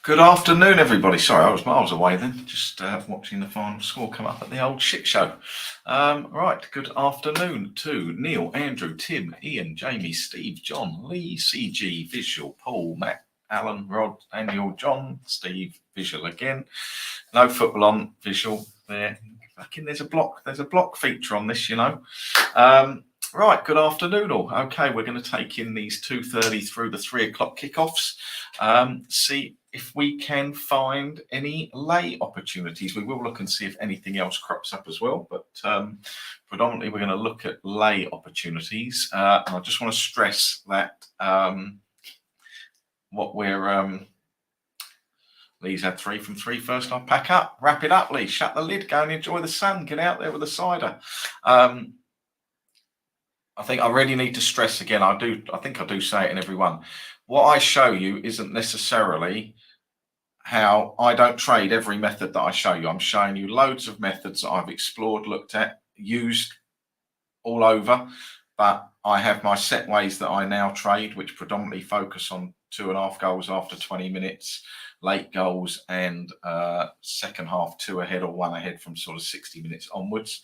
Good afternoon, everybody. Sorry, I was miles away then, just watching the final score come up at the old shit show. Right, good afternoon to Neil, Andrew, Tim, Ian, Jamie, Steve, John, Lee, CG, Visual, Paul, Matt, Alan, Rod, Daniel, John, Steve, Visual again. No football on Visual there. Fucking there's a block feature on this, you know. Right, good afternoon all. Okay, we're going to take in these 2:30 through the 3 o'clock kickoffs. See if we can find any lay opportunities. We will look and see if anything else crops up as well, but predominantly we're going to look at lay opportunities. And I just want to stress that what we're Lee's had 3 from 3 first time. Pack up, wrap it up, Lee. Shut the lid, go and enjoy the sun. Get out there with a cider. I think I really need to stress again. I think I do say it in every one. What I show you isn't necessarily how I don't trade every method that I show you. I'm showing you loads of methods that I've explored, looked at, used all over, but I have my set ways that I now trade, which predominantly focus on 2.5 goals after 20 minutes, late goals, and second half 2 ahead or 1 ahead from sort of 60 minutes onwards.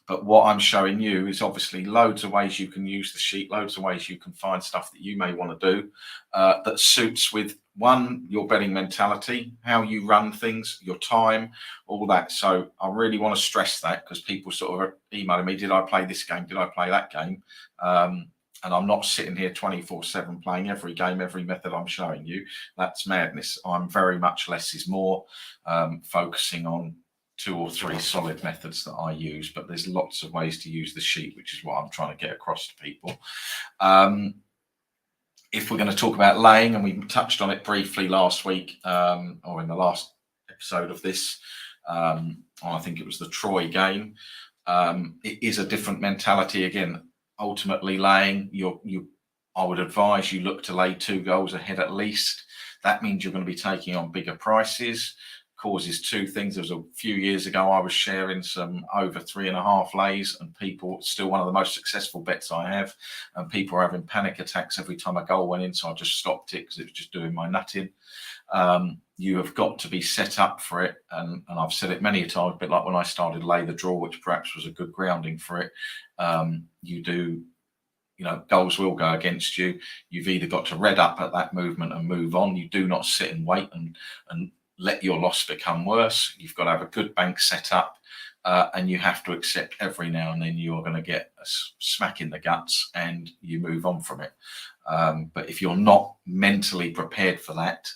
But what I'm showing you is obviously loads of ways you can use the sheet, loads of ways you can find stuff that you may want to do that suits with, one, your betting mentality, how you run things, your time, all that. So I really want to stress that, because people sort of emailing me, did I play this game? Did I play that game? And I'm not sitting here 24/7 playing every game, every method I'm showing you. That's madness. I'm very much less is more, focusing on 2 or 3 solid methods that I use, but there's lots of ways to use the sheet, which is what I'm trying to get across to people. If we're going to talk about laying, and we touched on it briefly last week, or in the last episode of this, I think it was the Troy game. It is a different mentality. Again, ultimately laying, I would advise you look to lay 2 goals ahead at least. That means you're going to be taking on bigger prices. Causes 2 things. There was a few years ago I was sharing some over 3.5 lays, and people, still one of the most successful bets I have, and people are having panic attacks every time a goal went in, so I just stopped it because it was just doing my nutting. You have got to be set up for it, and I've said it many a time, a bit like when I started Lay the Draw, which perhaps was a good grounding for it. Goals will go against you. You've either got to red up at that movement and move on. You do not sit and wait and let your loss become worse. You've got to have a good bank set up, and you have to accept every now and then you're going to get a smack in the guts, and you move on from it. But if you're not mentally prepared for that,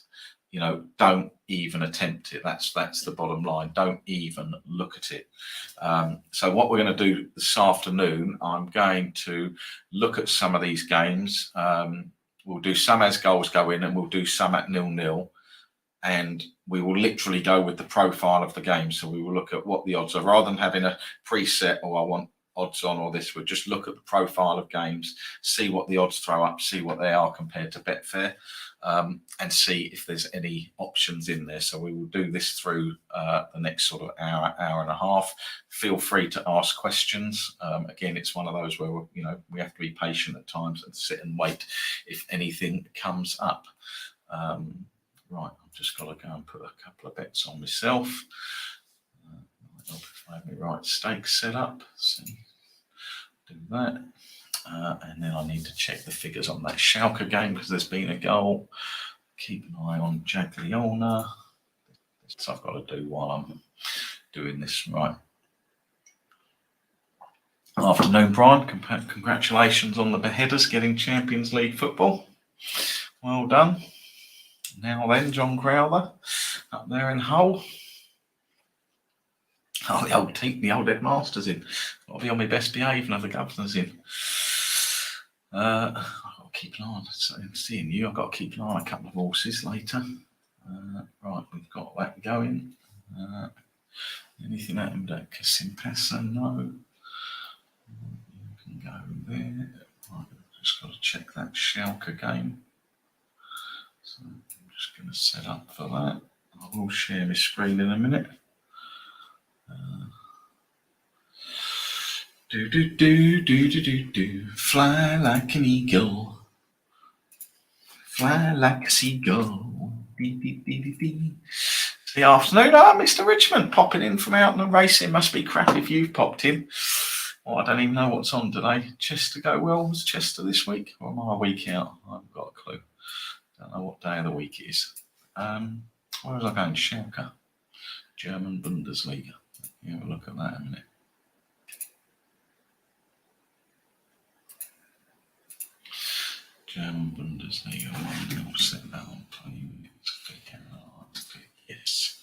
don't even attempt it. That's the bottom line. Don't even look at it. So what we're going to do this afternoon, I'm going to look at some of these games. We'll do some as goals go in, and we'll do some at 0-0. And we will literally go with the profile of the game. So we will look at what the odds are, rather than having a preset, or I want odds on or this. We'll just look at the profile of games, see what the odds throw up, see what they are compared to Betfair, and see if there's any options in there. So we will do this through the next sort of hour and a half. Feel free to ask questions. Again, it's one of those where we have to be patient at times and sit and wait if anything comes up. Right, I've just got to go and put a couple of bets on myself. If I have my right stakes set up, so do that. And then I need to check the figures on that Schalke game, because there's been a goal. Keep an eye on Jagiellona. So I've got to do while I'm doing this. Right. Afternoon, Brian. Congratulations on the Beheaders getting Champions League football. Well done. Now then, John Crowther up there in Hull. Oh, the old headmaster's in. I'll be on my best behave now the governor's in. I've got to keep an eye on seeing you. I've got to keep an eye on a couple of horses later. Right, we've got that going. Anything happened at Kasimpasa? No. You can go there. Right, I've just got to check that Schalke game. So I'm just going to set up for that. I will share my screen in a minute. Fly like an eagle, fly like a seagull. The afternoon. Mr. Richmond popping in from out and racing. Must be crap if you've popped in. Well, I don't even know what's on today. Chester go well. Was Chester this week? Or am I a week out? I haven't got a clue. Don't know what day of the week it is. Where was I going? Schalke. German Bundesliga. You have a look at that in a minute. German Bundesliga. I'll set that on play. Yes.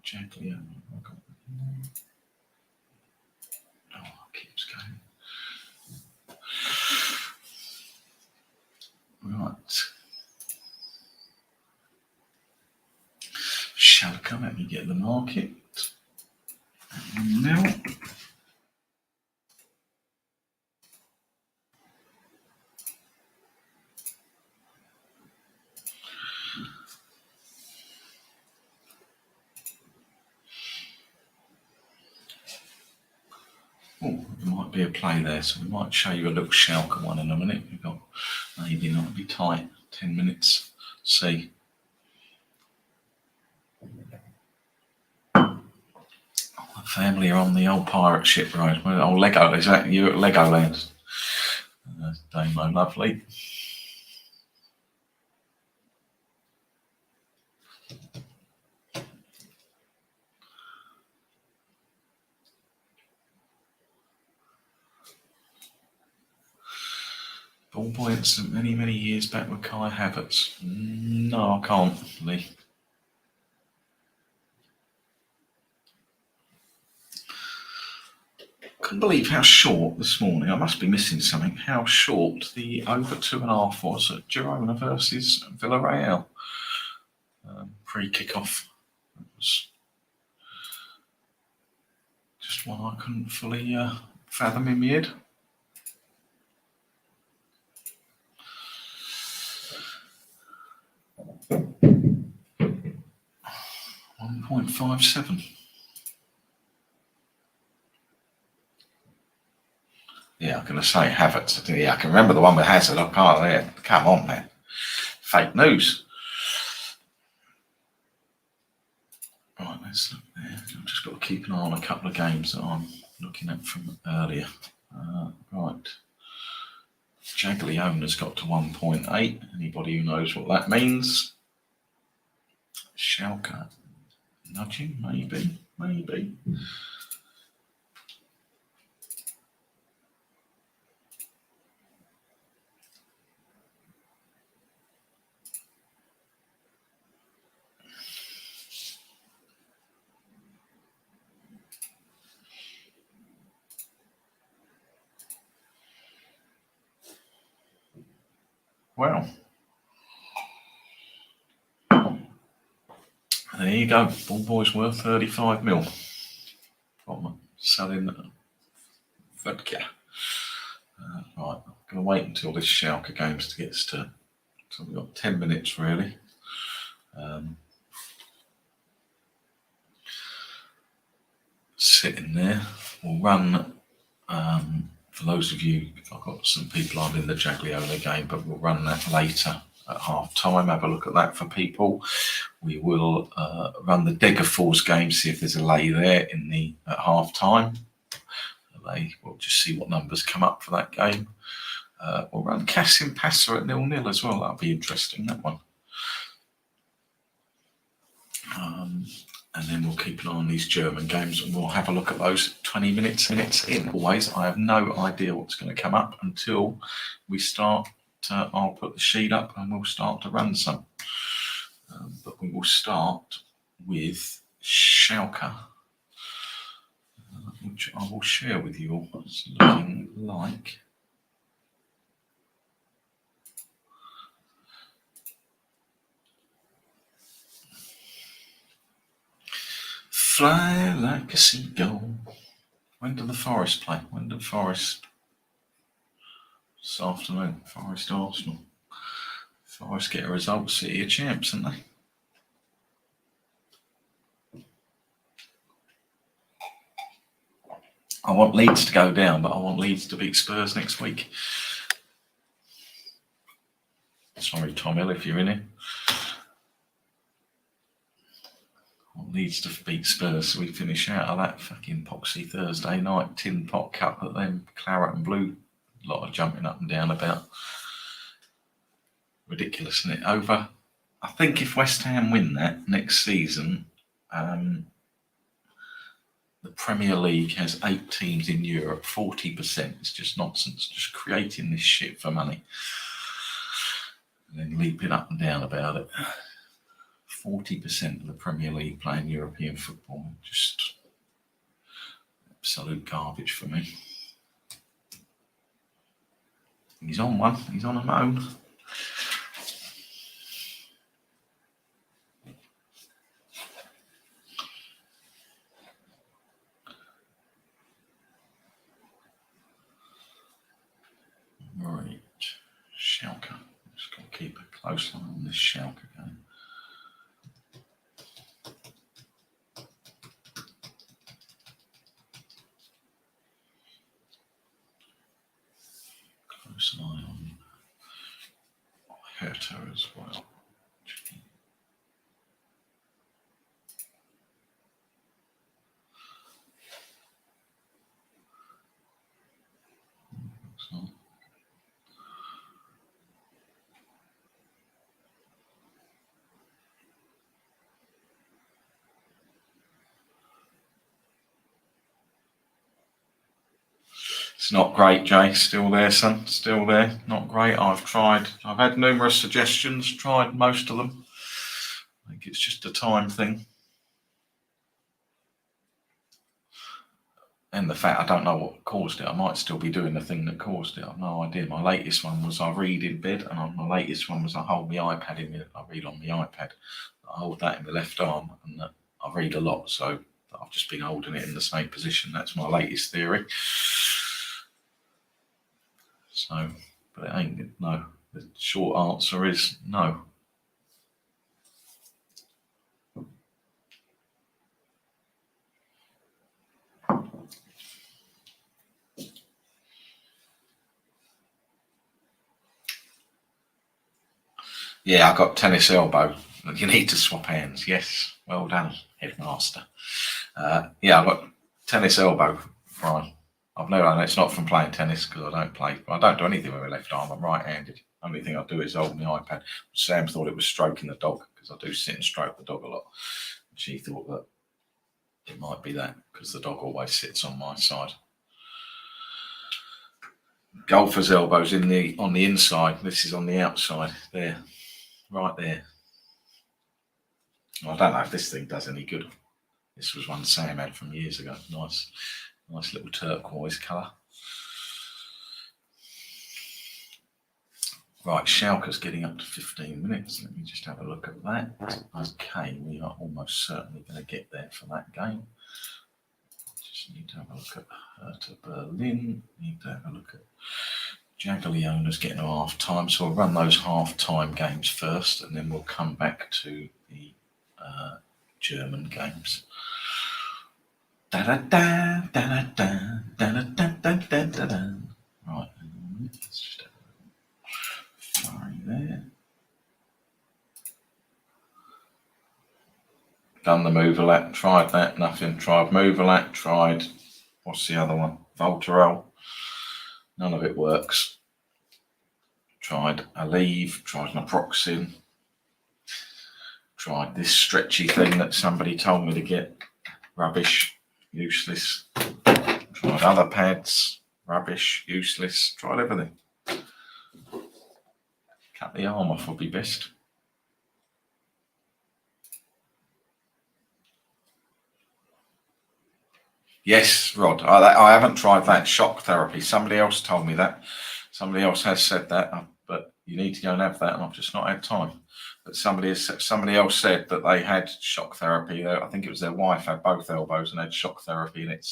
Jaglio. Oh, it keeps going. Right. Schalke, let me get the market. Now. Oh, there might be a play there, so we might show you a little Schalke one in a minute. We've got maybe not be tight, 10 minutes. See. The family are on the old pirate ship, right? Old Lego, is that you at Legoland? Damo, lovely. Ballboy incident many years back with Kai Havertz. No, I can't, Lee. Couldn't believe how short this morning. I must be missing something. How short the over 2.5 was at Girona versus Villarreal. Pre-kickoff. It was just one I couldn't fully fathom in my head. 1.57. Yeah, I'm going to say Havertz. Yeah, I can remember the one with Hazard. I can't. Yeah, come on, man. Fake news. Right, let's look there. I've just got to keep an eye on a couple of games that I'm looking at from earlier. Right. Jagliona's got to 1.8. Anybody who knows what that means? Schalke. Nudging, maybe. Well, there you go. Ballboy's worth 35 mil. From selling vodka. Right, I'm going to wait until this Schalke game gets to. So we've got 10 minutes really. Sitting there. We'll run. For those of you, I've got some people on in the Jagliola game, but we'll run that later at half time. Have a look at that for people. We will run the Degerfors game, see if there's a lay there at half time. We'll just see what numbers come up for that game. We'll run Cassim Passer at 0-0 as well. That'll be interesting, that one. And then we'll keep an eye on these German games and we'll have a look at those 20 minutes in. Always, I have no idea what's going to come up until we start. I'll put the sheet up and we'll start to run some. But we will start with Schalke, which I will share with you all. It's looking like. Fly like a seagull. When do the Forest play? When do Forest? This afternoon. Forest Arsenal. Forest get a result. City are champs, aren't they? I want Leeds to go down, but I want Leeds to beat Spurs next week. Sorry, Tom Hill, if you're in it. Leeds to beat Spurs, so we finish out of that fucking poxy Thursday night tin pot cup at them claret and blue. A lot of jumping up and down about. Ridiculous, isn't it? Over. I think if West Ham win that next season, the Premier League has 8 teams in Europe, 40%. It's just nonsense, just creating this shit for money. And then leaping up and down about it. 40% of the Premier League playing European football. Just absolute garbage for me. He's on one. He's on a moan. Right. Schalke. Just got to keep a close eye on this Schalke game. Close eye on Hertha as well. So, it's not great, Jay. Still there, son. Still there. Not great. I've tried. I've had numerous suggestions. Tried most of them. I think it's just a time thing. And the fact I don't know what caused it. I might still be doing the thing that caused it. I've no idea. My latest one was I read in bed, and my latest one was I hold my iPad in. I read on my iPad. I hold that in the left arm, and I read a lot. So I've just been holding it in the same position. That's my latest theory. So, but it ain't. No. The short answer is no. Yeah, I got tennis elbow. You need to swap hands. Yes, well done, headmaster. Yeah, I got tennis elbow, Brian. I've never done it. It's not from playing tennis because I don't play. I don't do anything with my left arm. I'm right-handed. Only thing I do is hold my iPad. Sam thought it was stroking the dog because I do sit and stroke the dog a lot. She thought that it might be that because the dog always sits on my side. Golfer's elbows on the inside. This is on the outside. There, right there. Well, I don't know if this thing does any good. This was one Sam had from years ago. Nice little turquoise colour. Right, Schalke's getting up to 15 minutes. Let me just have a look at that. Okay, we are almost certainly going to get there for that game. Just need to have a look at Hertha Berlin. Need to have a look at Jagiellona's getting to half time. So we'll run those half time games first, and then we'll come back to the German games. Da da da da da da da da da da da. Right, let's just have a sorry there. Done the Moverlat, tried that, nothing. Tried Moverlat, tried what's the other one? Voltarol. None of it works. Tried Aleve, tried naproxen. Tried this stretchy thing that somebody told me to get. Rubbish, useless. Tried other pads, rubbish, useless. Tried everything. Cut the arm off would be best. Yes, Rod. I haven't tried that shock therapy. Somebody else told me that. Somebody else has said that, but you need to go and have that, and I've just not had time. But somebody else said that they had shock therapy. I think it was their wife had both elbows and had shock therapy, and it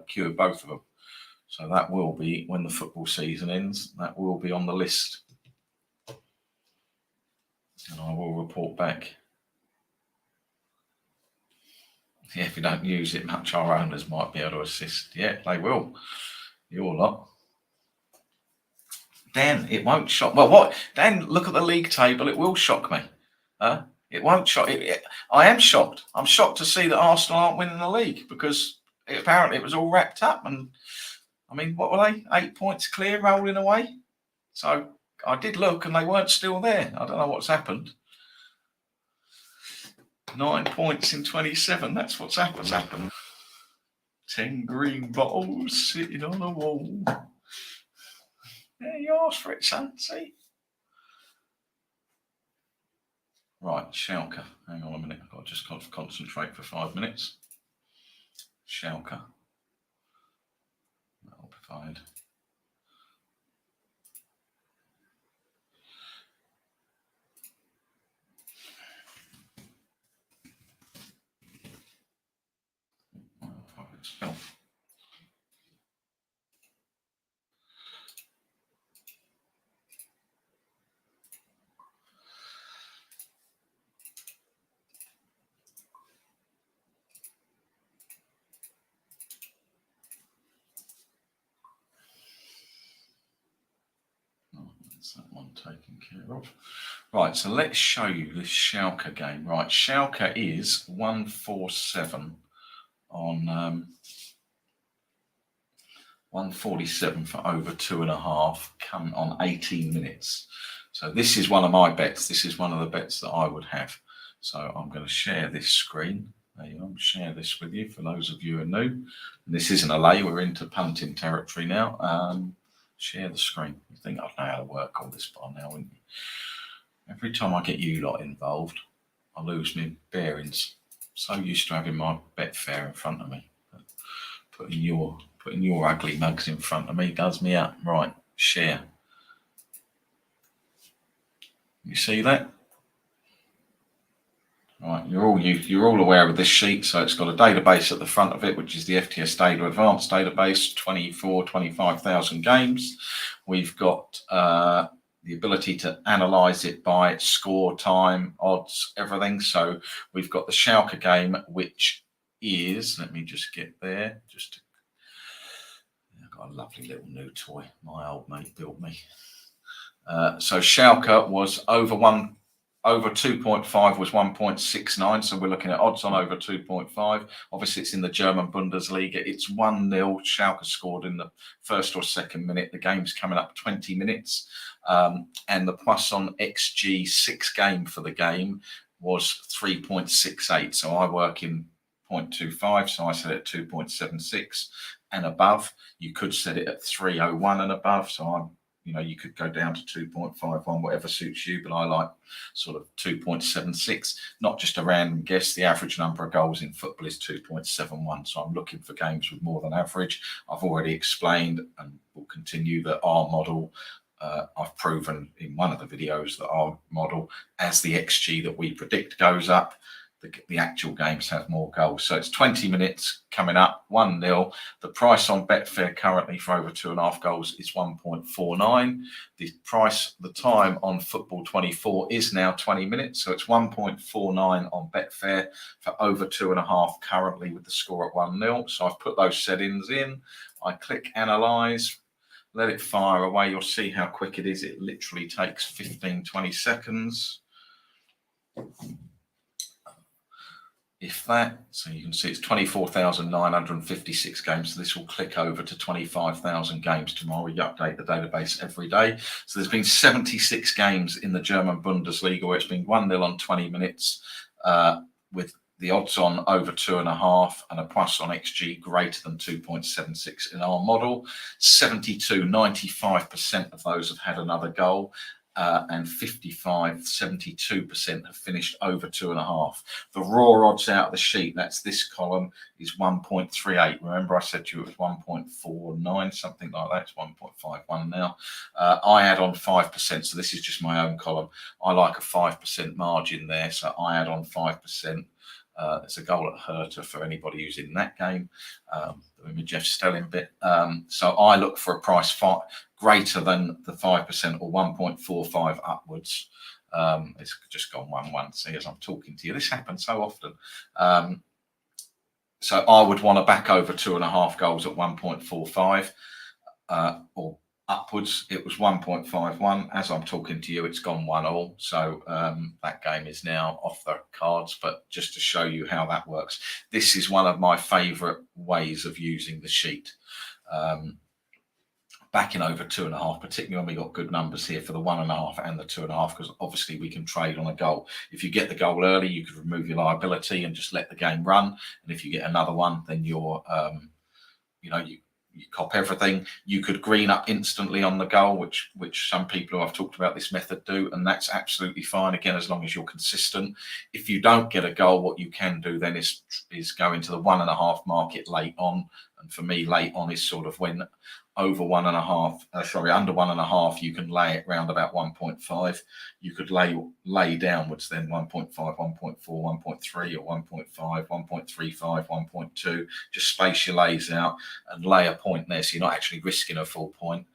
cured both of them. So that will be, when the football season ends, that will be on the list. And I will report back. Yeah, if you don't use it much, our owners might be able to assist. Yeah, they will. Your lot. Dan, it won't shock. Well, what? Dan, look at the league table. It will shock me. It won't shock. I am shocked. I'm shocked to see that Arsenal aren't winning the league because apparently it was all wrapped up. And I mean, what were they? 8 points clear, rolling away. So I did look, and they weren't still there. I don't know what's happened. 9 points in 27. That's what's happened. 10 green bottles sitting on a wall. Yeah, you asked for it, son. See. Right, Schalke. Hang on a minute. I've got to just concentrate for 5 minutes. Schalke. That'll provide. That's that one taken care of. Right, so let's show you this Schalke game. Right, Schalke is 147 on 147 for over 2.5, come on 18 minutes. So this is one of my bets. This is one of the bets that I would have. So I'm going to share this screen. There you go. Share this with you for those of you who are new. And this isn't a lay. We're into punting territory now. Share the screen. You think I'd know how to work all this by now, wouldn't you? Every time I get you lot involved, I lose my bearings. So used to having my Betfair in front of me. Putting your ugly mugs in front of me does me up. Right, share. You see that? Right, you're all aware of this sheet. So it's got a database at the front of it, which is the FTS Data Advanced database, 25,000 games. We've got the ability to analyze it by score, time, odds, everything. So we've got the Schalke game, which is, let me just get there, I've got a lovely little new toy my old mate built me. So Schalke was over 2.5 was 1.69. So we're looking at odds on over 2.5. Obviously, it's in the German Bundesliga. It's 1-0. Schalke scored in the first or second minute. The game's coming up 20 minutes. And the plus on XG 6 game for the game was 3.68. So I work in 0.25. So I set it at 2.76 and above. You could set it at 3.01 and above. So you could go down to 2.51, whatever suits you, but I like sort of 2.76. Not just a random guess. The average number of goals in football is 2.71. So I'm looking for games with more than average. I've already explained and will continue that our model, I've proven in one of the videos that our model, as the XG that we predict goes up, the actual games have more goals. So it's 20 minutes coming up, 1-0. The price on Betfair currently for over 2.5 goals is 1.49. The time on Football 24 is now 20 minutes. So it's 1.49 on Betfair for over 2.5 currently with the score at 1-0. So I've put those settings in. I click analyze, let it fire away. You'll see how quick it is. It literally takes 15-20 seconds. If that, so you can see it's 24,956 games. So this will click over to 25,000 games tomorrow. We update the database every day. So there's been 76 games in the German Bundesliga where it's been 1-0 on 20 minutes with the odds on over 2.5 and a plus on XG greater than 2.76 in our model. 95% of those have had another goal. And 72% have finished over 2.5. The raw odds out of the sheet, that's this column, is 1.38. Remember I said to you it was 1.49, something like that. It's 1.51 now. I add on 5%, so this is just my own column. I like a 5% margin there, so I add on 5%. There's a goal at Hertha for anybody who's in that game. The Jeff Stelling bit. So I look for a price greater than the 5% or 1.45 upwards. It's just gone 1-1. See, as I'm talking to you, this happens so often. So I would want to back over 2.5 goals at 1.45 or upwards, it was 1.51. As I'm talking to you, it's gone 1-1. So that game is now off the cards. But just to show you how that works, this is one of my favourite ways of using the sheet. Backing over 2.5, particularly when we got good numbers here for the 1.5 and the 2.5, because obviously we can trade on a goal. If you get the goal early, you could remove your liability and just let the game run. And if you get another one, then you're, you cop everything. You could green up instantly on the goal, which some people who I've talked about this method do, and that's absolutely fine, again, as long as you're consistent. If you don't get a goal, what you can do then is go into the 1.5 market late on. And for me, late on is sort of when over 1.5, under 1.5, you can lay it round about 1.5. You could lay downwards then 1.5, 1.4, 1.3, or 1.5, 1.35, 1.2. Just space your lays out and lay a point there, so you're not actually risking a full point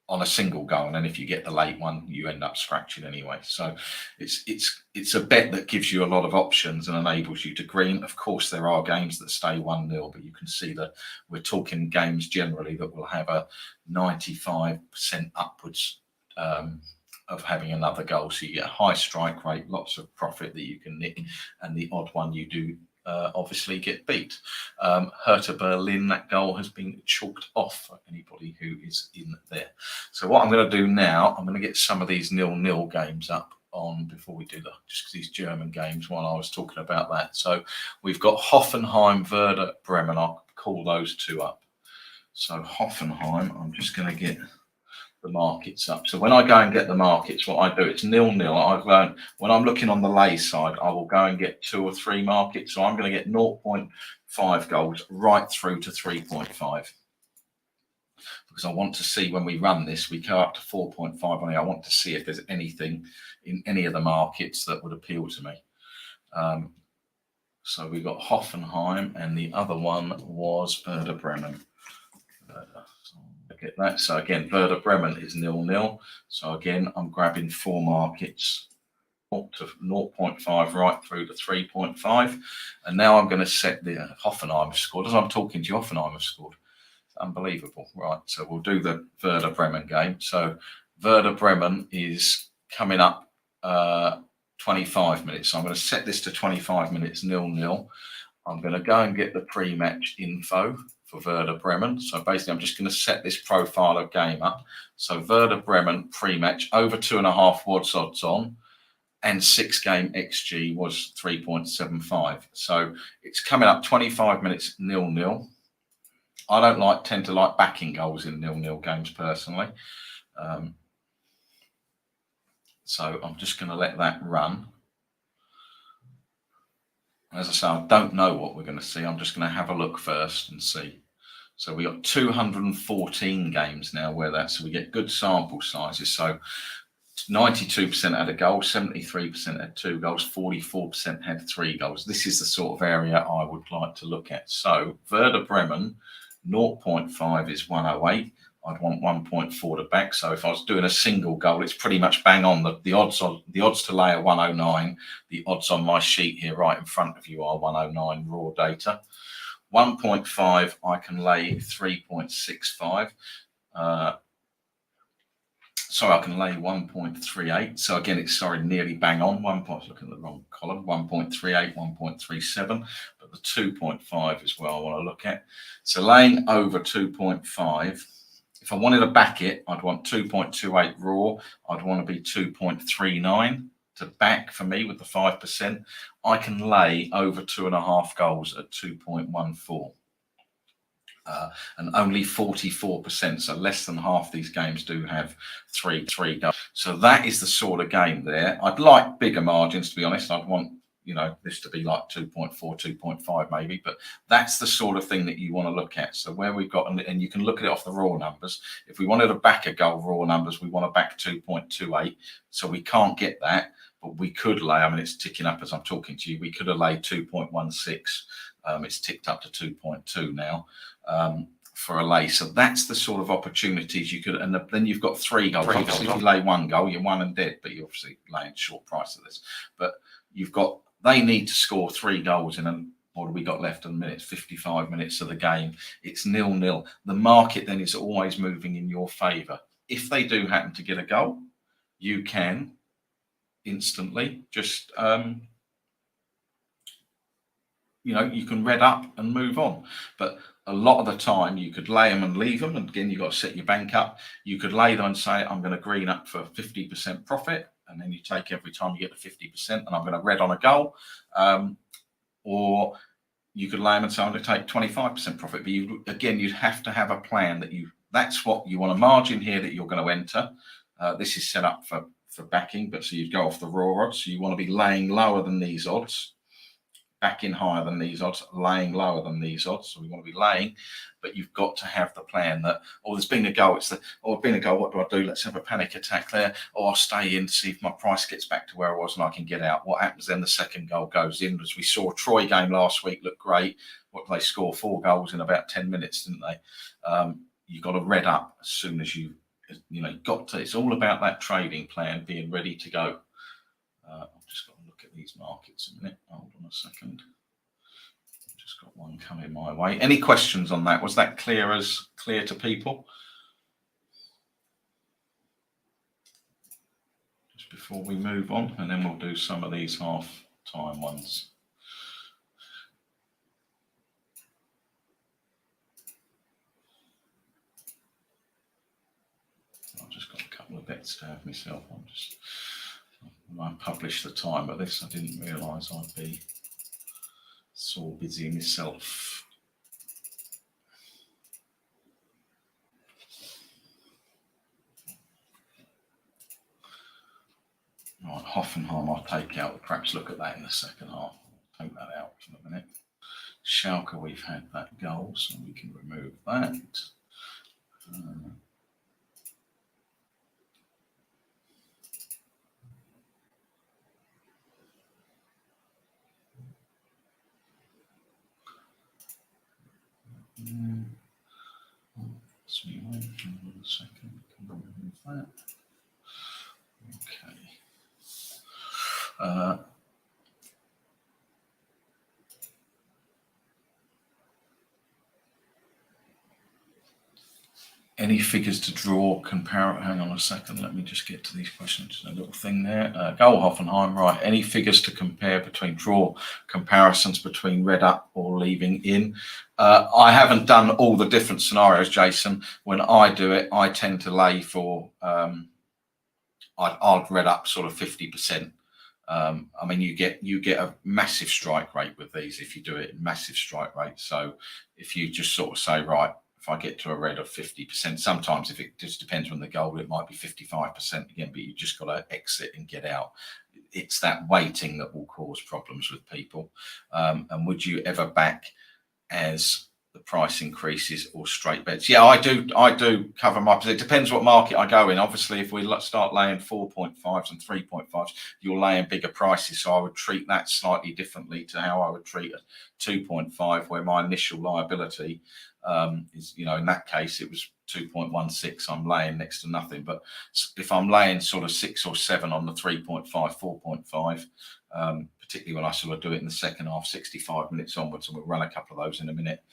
on a single goal. And then if you get the late one, you end up scratching anyway. So it's a bet that gives you a lot of options and enables you to green. Of course, there are games that stay 1-0, but you can see that we're talking games generally that will have a 95% upwards of having another goal. So you get a high strike rate, lots of profit that you can nick, and the odd one you do obviously get beat. Hertha Berlin, that goal has been chalked off for anybody who is in there. So what I'm going to do now, I'm going to get some of these 0-0 games up on before we do just these German games while I was talking about that. So we've got Hoffenheim, Werder Bremen. I'll call those two up. So Hoffenheim, I'm just going to get the markets up. So when I go and get the markets, what I do, it's 0-0. When I'm looking on the lay side, I will go and get 2 or 3 markets. So I'm going to get 0.5 goals right through to 3.5. Because I want to see when we run this, we go up to 4.5 on it. I want to see if there's anything in any of the markets that would appeal to me. So we got Hoffenheim, and the other one was Werder Bremen. Get that. So again, Werder Bremen is 0-0. So again, I'm grabbing 4 markets, 0 to 0.5 right through to 3.5. And now I'm going to set the Hoffenheim have scored. As I'm talking to you, Hoffenheim have scored. Unbelievable. Right. So we'll do the Werder Bremen game. So Werder Bremen is coming up 25 minutes. So I'm going to set this to 25 minutes, 0-0. I'm going to go and get the pre-match info for Werder Bremen. So basically, I'm just going to set this profile of game up. So Werder Bremen pre-match over 2.5 odds on, and 6-game XG was 3.75. So it's coming up 25 minutes, 0-0. I don't tend to like backing goals in 0-0 games personally. So I'm just going to let that run. As I say, I don't know what we're going to see. I'm just going to have a look first and see. So we got 214 games now so we get good sample sizes. So 92% had a goal, 73% had 2 goals, 44% had 3 goals. This is the sort of area I would like to look at. So Werder Bremen, 0.5 is 108. I'd want 1.4 to back. So if I was doing a single goal, it's pretty much bang on. The odds to lay are 109. The odds on my sheet here right in front of you are 109 raw data. 1.5, I can lay 3.65. So I can lay 1.38. So again, it's nearly bang on. Looking at the wrong column. 1.38, 1.37. But the 2.5 is where I want to look at. So laying over 2.5. If I wanted to back it, I'd want 2.28 raw. I'd want to be 2.39 to back for me with the 5%. I can lay over 2.5 goals at 2.14. And only 44%, so less than half these games do have 3 goals. So that is the sort of game there. I'd like bigger margins, to be honest. I'd want this to be like 2.4, 2.5 maybe, but that's the sort of thing that you want to look at. So where we've got, and you can look at it off the raw numbers. If we wanted to back a goal raw numbers, we want to back 2.28. So we can't get that, but we could lay, it's ticking up as I'm talking to you. We could have laid 2.16. It's ticked up to 2.2 now for a lay. So that's the sort of opportunities you could, and then you've got 3 goals. Obviously, if you lay 1 goal, you're 1 and dead, but you're obviously laying short price of this. But you've got, they need to score 3 goals in what have we got left in a minute? 55 minutes of the game. It's 0-0. The market then is always moving in your favour. If they do happen to get a goal, you can instantly just, you can red up and move on. But a lot of the time you could lay them and leave them. And again, you've got to set your bank up. You could lay them and say, I'm going to green up for 50% profit. And then you take every time you get to 50% and I'm going to red on a goal. Or you could lay them and say, I'm going to take 25% profit. But you'd have to have a plan that's what you want, a margin here that you're going to enter. This is set up for backing, but so you'd go off the raw odds. So you want to be laying lower than these odds, backing higher than these odds, laying lower than these odds. So we want to be laying, but you've got to have the plan that, there's been a goal. What do I do? Let's have a panic attack there. Or I'll stay in to see if my price gets back to where I was and I can get out. What happens then? The second goal goes in. As we saw, Troy game last week looked great. What did they score? 4 goals in about 10 minutes, didn't they? You've got to red up as soon as it's all about that trading plan, being ready to go. I've just got to look at these markets a minute. Hold on a second. I've just got one coming my way. Any questions on that? Was that clear to people? Just before we move on, and then we'll do some of these half-time ones. I've just got a couple of bets to have myself. I published the time of this, I didn't realise I'd be so busy myself. Right, Hoffenheim I'll take out. Perhaps look at that in the second half. I'll take that out for a minute. Schalke, we've had that goal, so we can remove that. Second, can remove that. Okay. Any figures to draw compare? Hang on a second. Let me just get to these questions. A little thing there. Goal Hoffenheim, right? Any figures to compare between draw comparisons between red up or leaving in? I haven't done all the different scenarios, Jason. When I do it, I tend to lay for. I'd red up sort of 50%. I mean, you get a massive strike rate with these if you do it. Massive strike rate. So if you just sort of say, right, if I get to a red of 50%, sometimes if it just depends on the goal, it might be 55% again, but you just got to exit and get out. It's that waiting that will cause problems with people. And would you ever back as the price increases or straight bets? Yeah, I do cover my position. It depends what market I go in. Obviously, if we start laying 4.5s and 3.5s, you're laying bigger prices. So I would treat that slightly differently to how I would treat a 2.5, where my initial liability is, in that case, it was 2.16. I'm laying next to nothing. But if I'm laying sort of 6 or 7 on the 3.5, 4.5, particularly when I sort of do it in the second half, 65 minutes onwards, and we'll run a couple of those in a minute,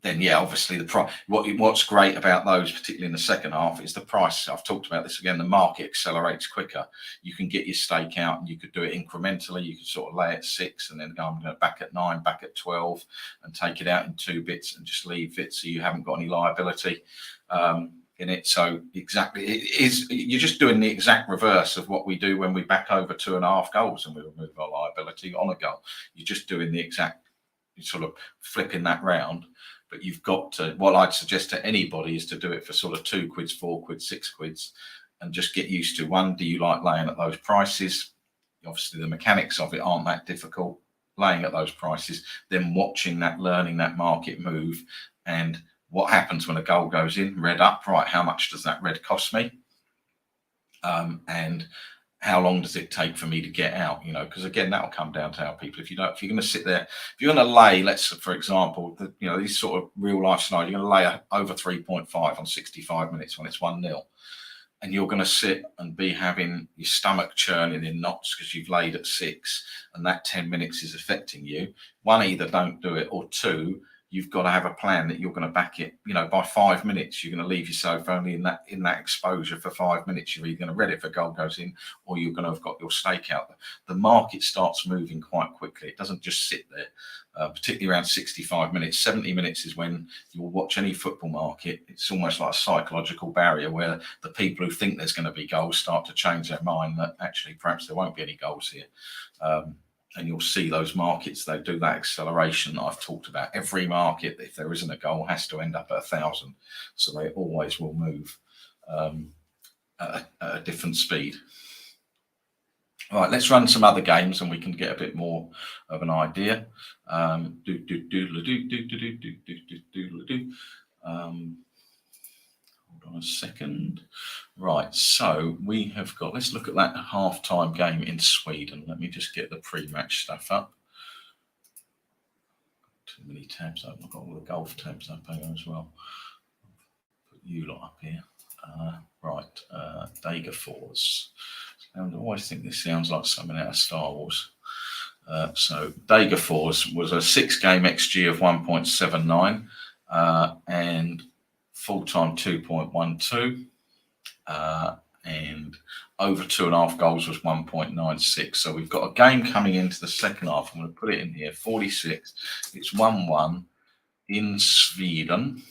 then yeah, obviously the price. What's great about those, particularly in the second half, is the price. I've talked about this again. The market accelerates quicker. You can get your stake out, and you could do it incrementally. You could sort of lay at 6, and then go, I'm going to back at 9, back at 12, and take it out in 2 bits, and just leave it so you haven't got any liability in it. So exactly, it is. You're just doing the exact reverse of what we do when we back over 2.5 goals and we remove our liability on a goal. You're just doing the exact, sort of flipping that round. But you've got to, what I'd suggest to anybody is to do it for sort of 2 quids, 4 quids, 6 quids, and just get used to, one, do you like laying at those prices? Obviously, the mechanics of it aren't that difficult, laying at those prices, then watching that, learning that market move, and what happens when a goal goes in, red up, right? How much does that red cost me? And how long does it take for me to get out? Because again, that'll come down to how people, if you're going to sit there, if you're going to lay, for example, these sort of real life scenarios, you're going to lay over 3.5 on 65 minutes when it's 1-0. and you're going to sit and be having your stomach churning in knots because you've laid at 6 and that 10 minutes is affecting you. One, either don't do it, or two, you've got to have a plan that you're going to back it. You know, by 5 minutes, you're going to leave yourself only in that exposure for 5 minutes. You're either going to read it if a goal goes in, or you're going to have got your stake out. The market starts moving quite quickly. It doesn't just sit there. Particularly around 65 minutes. 70 minutes is when you'll watch any football market. It's almost like a psychological barrier where the people who think there's going to be goals start to change their mind that actually perhaps there won't be any goals here. And you'll see those markets, they do that acceleration that I've talked about. Every market, if there isn't a goal, has to end up at 1,000. So they always will move at a different speed. All right, let's run some other games and we can get a bit more of an idea. Hold on a second. Right, so we have got, let's look at that half-time game in Sweden. Let me just get the pre-match stuff up. Too many tabs open. I've got all the golf tabs up here as well. Put you lot up here. Right, Degerfors. I always think this sounds like something out of Star Wars. So Degerfors was a 6-game XG of 1.79 and full-time 2.12 and over 2.5 goals was 1.96. So we've got a game coming into the second half. I'm going to put it in here, 46. It's 1-1 in Sweden.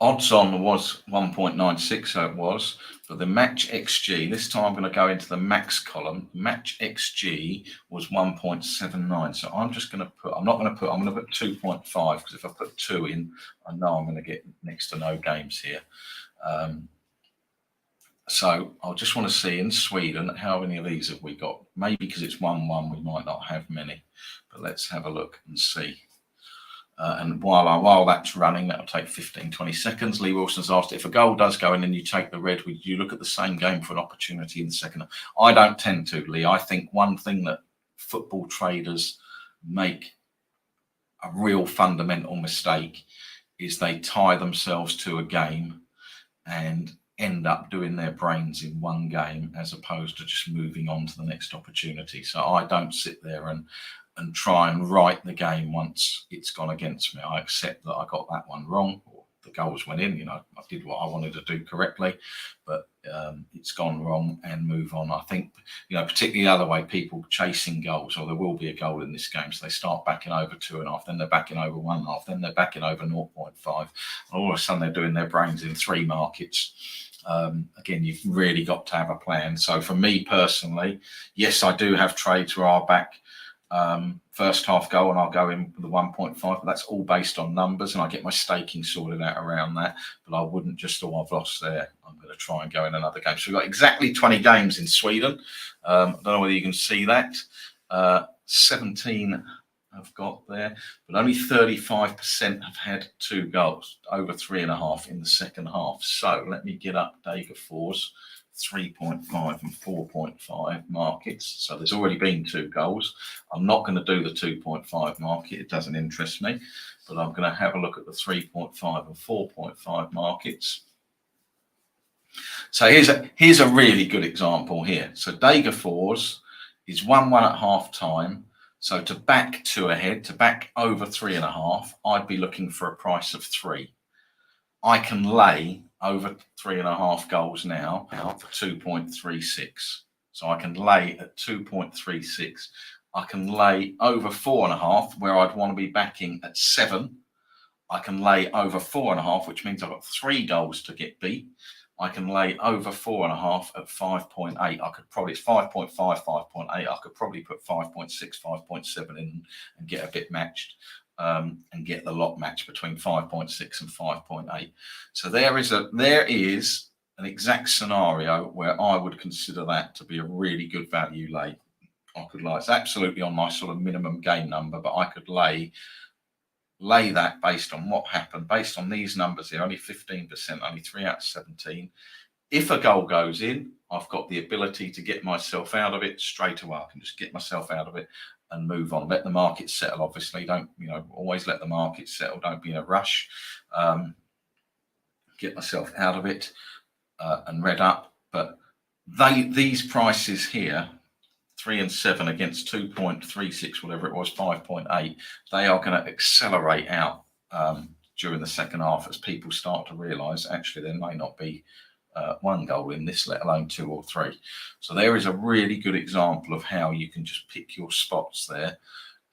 Odds on was 1.96, so it was. But the match XG, this time I'm going to go into the max column. Match XG was 1.79. So I'm just going to put, I'm going to put 2.5 because if I put 2 in, I know I'm going to get next to no games here. So I just want to see in Sweden, how many of these have we got? Maybe because it's 1-1, we might not have many. But let's have a look and see. And while that's running, that'll take 15-20 seconds. Lee Wilson's asked, if a goal does go in and you take the red, would you look at the same game for an opportunity in the second? I don't tend to, Lee. I think one thing that football traders make a real fundamental mistake is they tie themselves to a game and end up doing their brains in one game as opposed to just moving on to the next opportunity. So I don't sit there and try and write the game once it's gone against me. I accept that I got that one wrong, or the goals went in, you know, I did what I wanted to do correctly, but it's gone wrong and move on. I think, you know, particularly the other way, people chasing goals, or there will be a goal in this game, so they start backing over 2.5, then they're backing over 1.5, then they're backing over 0.5, and all of a sudden they're doing their brains in 3 markets. Again, you've really got to have a plan. So for me personally, yes, I do have trades where I'll back first half goal and I'll go in with the 1.5, but that's all based on numbers and I get my staking sorted out around that. But I wouldn't just, I've lost there, I'm going to try and go in another game. So we've got exactly 20 games in Sweden. I don't know whether you can see that. 17 I've got there, but only 35% have had 2 goals, over 3.5 in the second half. So let me get up Degerfors 3.5 and 4.5 markets. So there's already been 2 goals. I'm not going to do the 2.5 market. It doesn't interest me, but I'm going to have a look at the 3.5 and 4.5 markets. So here's a really good example here. So Degerfors is 1-1 at half time. So to back 2 ahead, to back over 3.5, I'd be looking for a price of 3. I can lay over 3.5 goals now for 2.36. So I can lay at 2.36. I can lay over 4.5, where I'd want to be backing at 7. I can lay over 4.5, which means I've got 3 goals to get beat. I can lay over 4.5 at 5.8. I could probably, it's 5.5, 5.8. I could probably put 5.6, 5.7 in and get a bit matched. And get the lot match between 5.6 and 5.8. So there is an exact scenario where I would consider that to be a really good value lay. I could lay, it's absolutely on my sort of minimum game number, but I could lay that based on what happened, based on these numbers here, only 15%, only 3 out of 17. If a goal goes in, I've got the ability to get myself out of it straight away. I can just get myself out of it and move on. Let the market settle, obviously. Don't, always let the market settle. Don't be in a rush. Get myself out of it and read up. But these prices here, 3 and 7 against 2.36, whatever it was, 5.8, they are going to accelerate out during the second half as people start to realise actually there may not be one goal in this, let alone 2 or 3. So there is a really good example of how you can just pick your spots there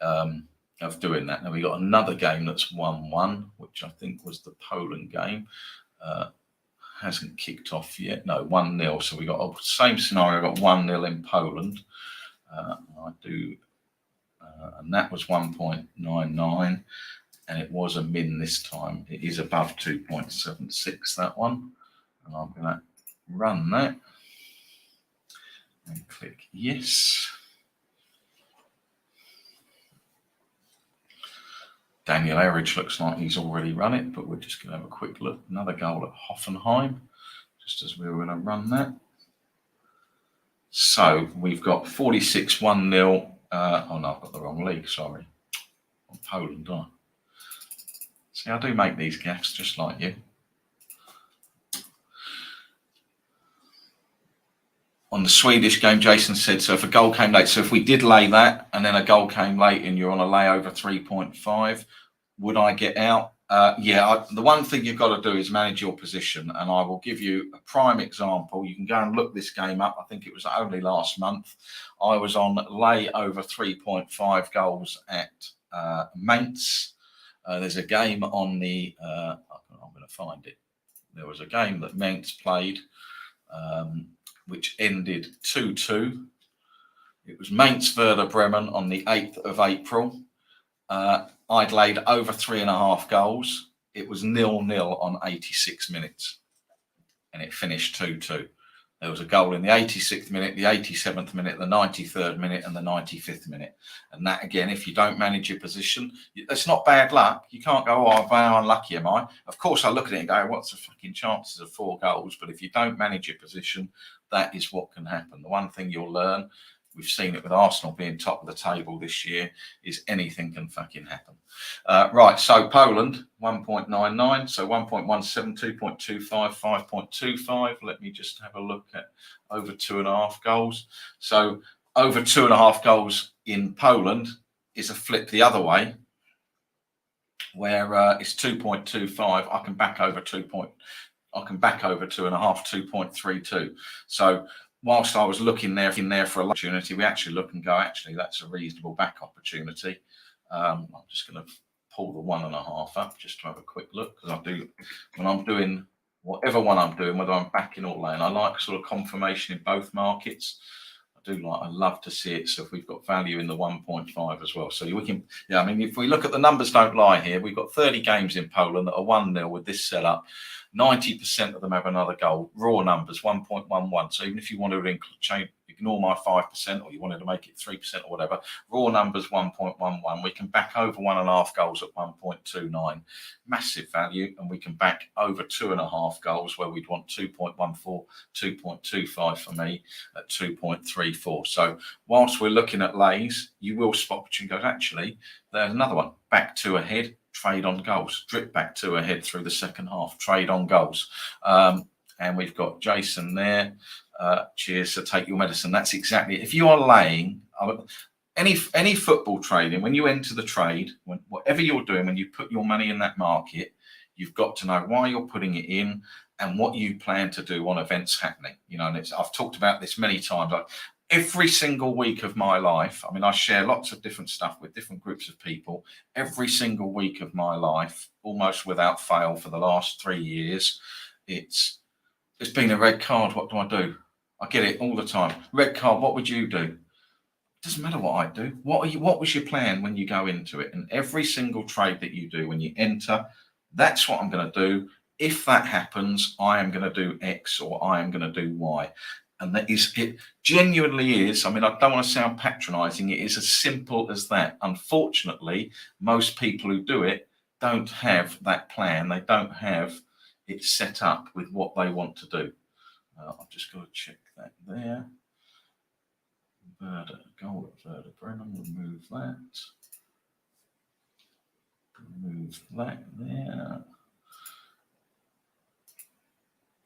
of doing that. Now we got another game that's 1-1, which I think was the Poland game. Hasn't kicked off yet. No, 1-0. So we got the same scenario. I got 1-0 in Poland. And that was 1.99, and it was a min this time. It is above 2.76, that one. And I'm going to run that and click yes. Daniel Erridge looks like he's already run it, but we're just going to have a quick look. Another goal at Hoffenheim, just as we were going to run that. So we've got 46 1-0. Oh no, I've got the wrong league, sorry. On Poland, don't I? See, I do make these gaffes just like you. On the Swedish game, Jason said, so if a goal came late, so if we did lay that and then a goal came late and you're on a lay over 3.5, would I get out? Yeah, the one thing you've got to do is manage your position, and I will give you a prime example. You can go and look this game up. I think it was only last month. I was on lay over 3.5 goals at Mainz. There's a game on the, I'm going to find it. There was a game that Mainz played, which ended 2-2. It was Mainz Werder Bremen on the 8th of April. I'd laid over 3.5 goals. It was 0-0 on 86 minutes, and it finished 2-2. There was a goal in the 86th minute, the 87th minute, the 93rd minute, and the 95th minute. And that, again, if you don't manage your position, it's not bad luck. You can't go, oh, how unlucky am I? Of course, I look at it and go, what's the fucking chances of 4 goals? But if you don't manage your position, that is what can happen. The one thing you'll learn, we've seen it with Arsenal being top of the table this year, is anything can fucking happen. Right, so Poland, 1.99, so 1.17, 2.25, 5.25. Let me just have a look at over 2.5 goals. So over 2.5 goals in Poland is a flip the other way, where it's 2.25. I can back over 2.5, 2.32. So whilst I was looking there for a opportunity, we actually look and go, actually, that's a reasonable back opportunity. I'm just going to pull the 1.5 up just to have a quick look, because I do, when I'm doing whatever one I'm doing, whether I'm backing or laying, I like sort of confirmation in both markets. I love to see it. So if we've got value in the 1.5 as well. So we can, I mean, if we look at the numbers don't lie here, we've got 30 games in Poland that are 1-0 with this setup. 90% of them have another goal. Raw numbers, 1.11. So even if you want to ignore my 5%, or you wanted to make it 3% or whatever, raw numbers 1.11. We can back over 1.5 goals at 1.29. Massive value. And we can back over 2.5 goals where we'd want 2.14, 2.25 for me at 2.34. So whilst we're looking at lays, you will spot and go, actually, there's another one. Back 2 ahead. Trade on goals, drip back 2 ahead through the second half, trade on goals. And we've got Jason there. Cheers, so take your medicine. That's exactly, if you are laying, any football trading, when you enter the trade, whatever you're doing, when you put your money in that market, you've got to know why you're putting it in and what you plan to do on events happening. And I've talked about this many times. Every single week of my life, I mean, I share lots of different stuff with different groups of people. Every single week of my life, almost without fail for the last 3 years, it's been a red card. What do I do? I get it all the time. Red card, what would you do? It doesn't matter what I do. What was your plan when you go into it? And every single trade that you do when you enter, that's what I'm going to do. If that happens, I am going to do X or I am going to do Y. And it genuinely is. I mean, I don't want to sound patronizing. It is as simple as that. Unfortunately, most people who do it don't have that plan. They don't have it set up with what they want to do. I've just got to check that there. Goal at Werder Bremen, remove that. Remove that there.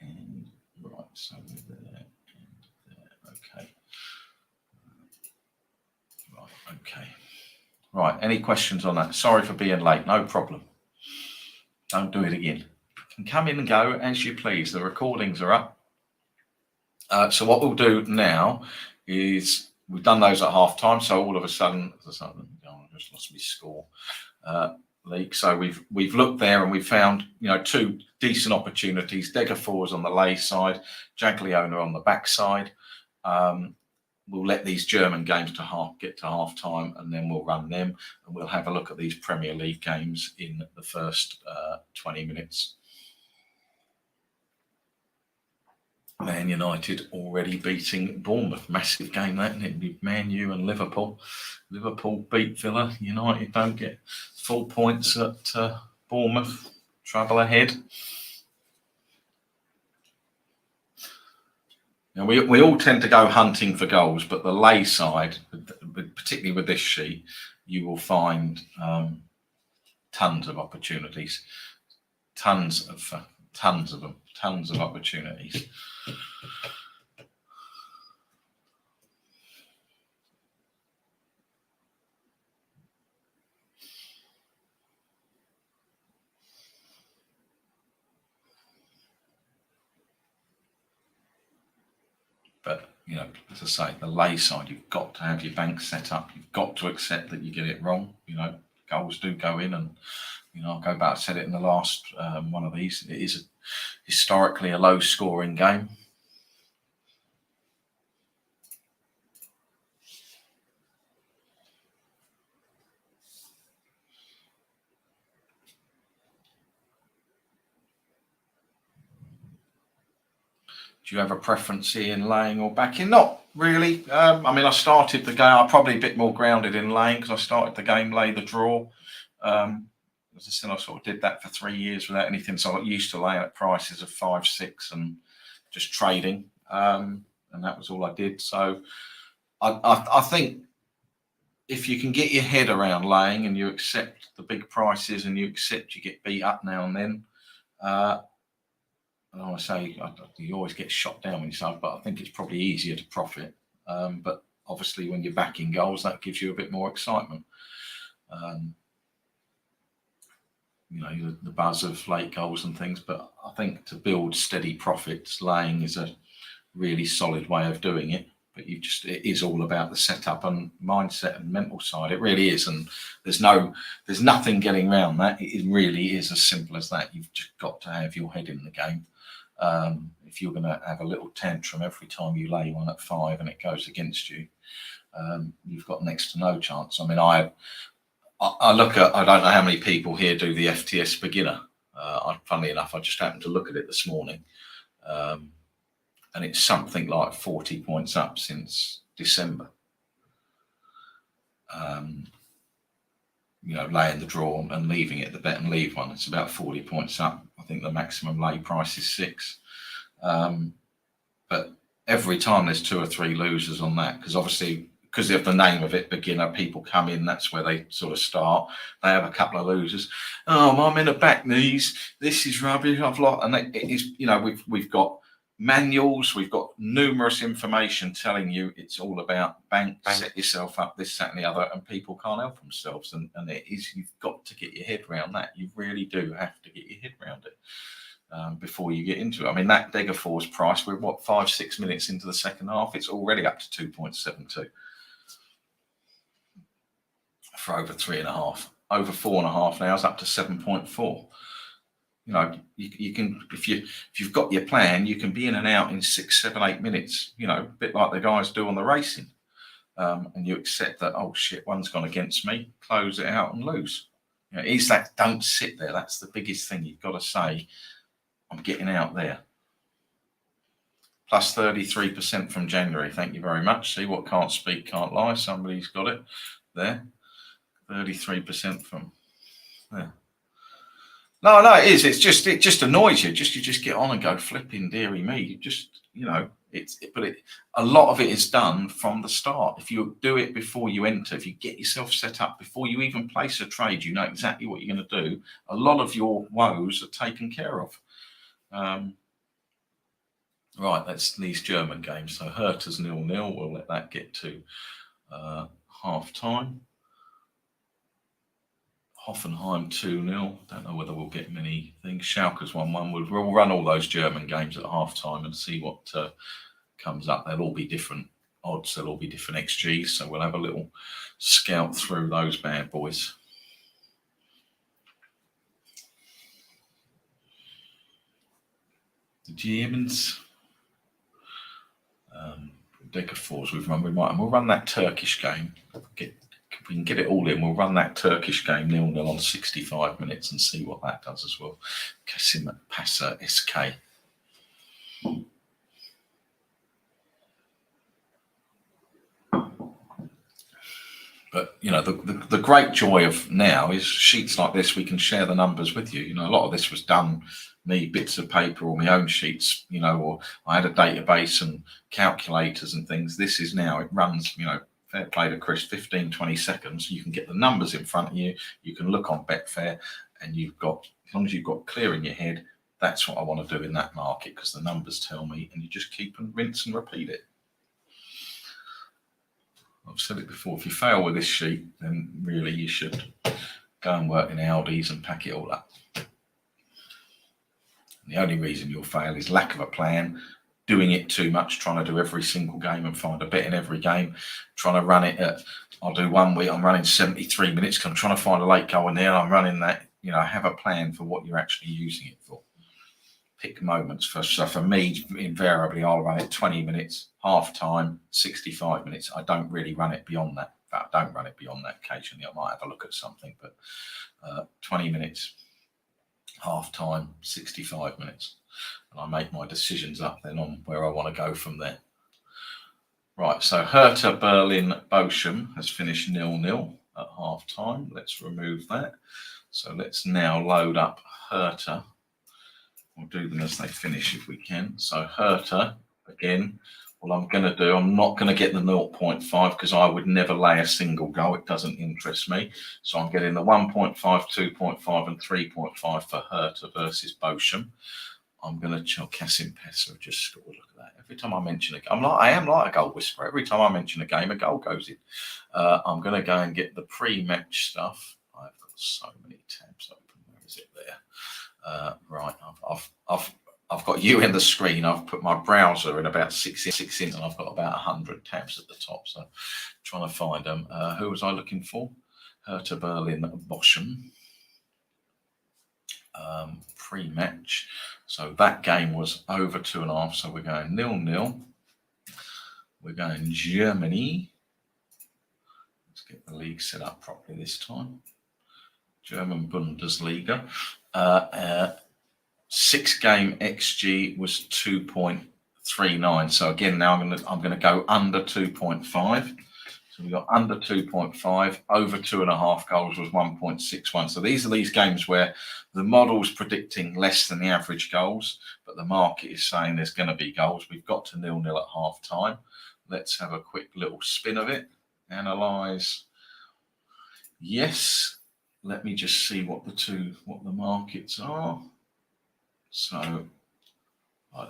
And right, so there and there. Okay. Right, okay. Right, any questions on that? Sorry for being late, no problem. Don't do it again. You can come in and go as you please. The recordings are up. So what we'll do now is we've done those at half time. So all of a sudden, I just lost my score league. So we've looked there and we've found, you know, two decent opportunities. Degerfors on the lay side, Jagliona on the back side. We'll let these German games get to half time, and then we'll run them, and we'll have a look at these Premier League games in the first 20 minutes. Man United already beating Bournemouth. Massive game that, isn't it? Man U and Liverpool. Liverpool beat Villa. United don't get full points at Bournemouth. Trouble ahead. Now, we all tend to go hunting for goals, but the lay side, particularly with this sheet, you will find tons of opportunities. Tons of them. Tons of opportunities. But, you know, as I say, the lay side, you've got to have your bank set up. You've got to accept that you get it wrong. You know, goals do go in, and, you know, I'll go back, I said it in the last one of these. It is historically a low scoring game. Do you have a preference in laying or backing? Not really. I mean, I started the game, I'm probably a bit more grounded in laying because I started the game lay the draw. As I said, I sort of did that for 3 years without anything. So I got used to laying at prices of 5, 6 and just trading. And that was all I did. So I think if you can get your head around laying and you accept the big prices and you accept you get beat up now and then, and I say you always get shot down when you say, but I think it's probably easier to profit. But obviously, when you're backing goals, that gives you a bit more excitement. You know, the buzz of late goals and things. But I think to build steady profits, laying is a really solid way of doing it. But it is all about the setup and mindset and mental side. It really is, and there's nothing getting around that. It really is as simple as that. You've just got to have your head in the game. If you're going to have a little tantrum every time you lay one at 5 and it goes against you, you've got next to no chance. I mean, I look at, I don't know how many people here do the FTS beginner. Funnily enough, I just happened to look at it this morning. And it's something like 40 points up since December. You know, laying the draw and leaving it, the bet and leave one, it's about 40 points up. I think the maximum lay price is 6. But every time there's 2 or 3 losers on that, because obviously, because of the name of it, beginner, people come in, that's where they sort of start. They have a couple of losers. Oh, I'm in a back knees. This is rubbish. I've lost. And it is, you know, we've got manuals, we've got numerous information telling you it's all about bank, set yourself up, this, that, and the other, and people can't help themselves. And it is, you've got to get your head around that. You really do have to get your head around it before you get into it. I mean, that Degerfors price, we're 5-6 minutes into the second half, it's already up to 2.72 for over 3.5, over 4.5 now, it's up to 7.4. You know, you can, if you've got your plan, you can be in and out in 6, 7, 8 minutes. You know, a bit like the guys do on the racing, and you accept that. Oh shit, one's gone against me. Close it out and lose. You know, it's that. Don't sit there. That's the biggest thing you've got to say. I'm getting out there. Plus 33% from January. Thank you very much. See what can't speak, can't lie. Somebody's got it there. 33% from there. No, no, it is. It just annoys you. You just get on and go, flipping dearie me. You just, you know, a lot of it is done from the start. If you do it before you enter, if you get yourself set up before you even place a trade, you know exactly what you're going to do. A lot of your woes are taken care of. Right, that's these German games. So Hertha's 0-0. We'll let that get to half time. Hoffenheim 2-0. Don't know whether we'll get many things. Schalke's 1-1. We'll run all those German games at half time and see what comes up. They'll all be different odds. They'll all be different XGs. So we'll have a little scout through those bad boys. The Germans. Deck of fours we've run. We'll run that Turkish game. If we can get it all in, we'll run that Turkish game 0-0 on 65 minutes and see what that does as well. Kasim Pasa SK. But, you know, the great joy of now is sheets like this, we can share the numbers with you. You know, a lot of this was done, me, bits of paper or my own sheets, you know, or I had a database and calculators and things. This is now, it runs, you know, fair play to Chris, 15, 20 seconds. You can get the numbers in front of you. You can look on Betfair and you've got, as long as you've got clear in your head, that's what I want to do in that market because the numbers tell me, and you just keep and rinse and repeat it. I've said it before, if you fail with this sheet, then really you should go and work in Aldi's and pack it all up. And the only reason you'll fail is lack of a plan, doing it too much, trying to do every single game and find a bet in every game, trying to run it at, I'll do 1 week, I'm running 73 minutes because I'm trying to find a late goal in there, I'm running that, you know, have a plan for what you're actually using it for. Pick moments for, so for me, invariably, I'll run it 20 minutes, half time, 65 minutes. I don't really run it beyond that. In fact, I don't run it beyond that. Occasionally, I might have a look at something, but 20 minutes, half time, 65 minutes. And I make my decisions up then on where I want to go from there. Right, so Hertha Berlin Bochum has finished 0-0 at half time. Let's remove that. So let's now load up Hertha. We'll do them as they finish if we can. So Hertha, again, what I'm going to do, I'm not going to get the 0.5 because I would never lay a single goal. It doesn't interest me. So I'm getting the 1.5, 2.5 and 3.5 for Hertha versus Bochum. I'm going to chill Kasim Pesa. Just look at that. Every time I mention a game, I am like a goal whisperer. Every time I mention a game, a goal goes in. I'm going to go and get the pre-match stuff. I've got so many tabs open. Where is it there? Right, I've got you in the screen. I've put my browser in about 6 in, and I've got about 100 tabs at the top. So, trying to find them. Who was I looking for? Hertha Berlin Bochum. Pre-match. So that game was over 2.5. So we're going 0-0. We're going Germany. Let's get the league set up properly this time. German Bundesliga. 6-game XG was 2.39. So again, now I'm going to go under 2.5. So we got under 2.5. Over 2.5 goals was 1.61. So these are these games where the model's predicting less than the average goals, but the market is saying there's going to be goals. We've got to 0-0 at half time. Let's have a quick little spin of it. Analyze. Yes. Let me just see what the markets are. So,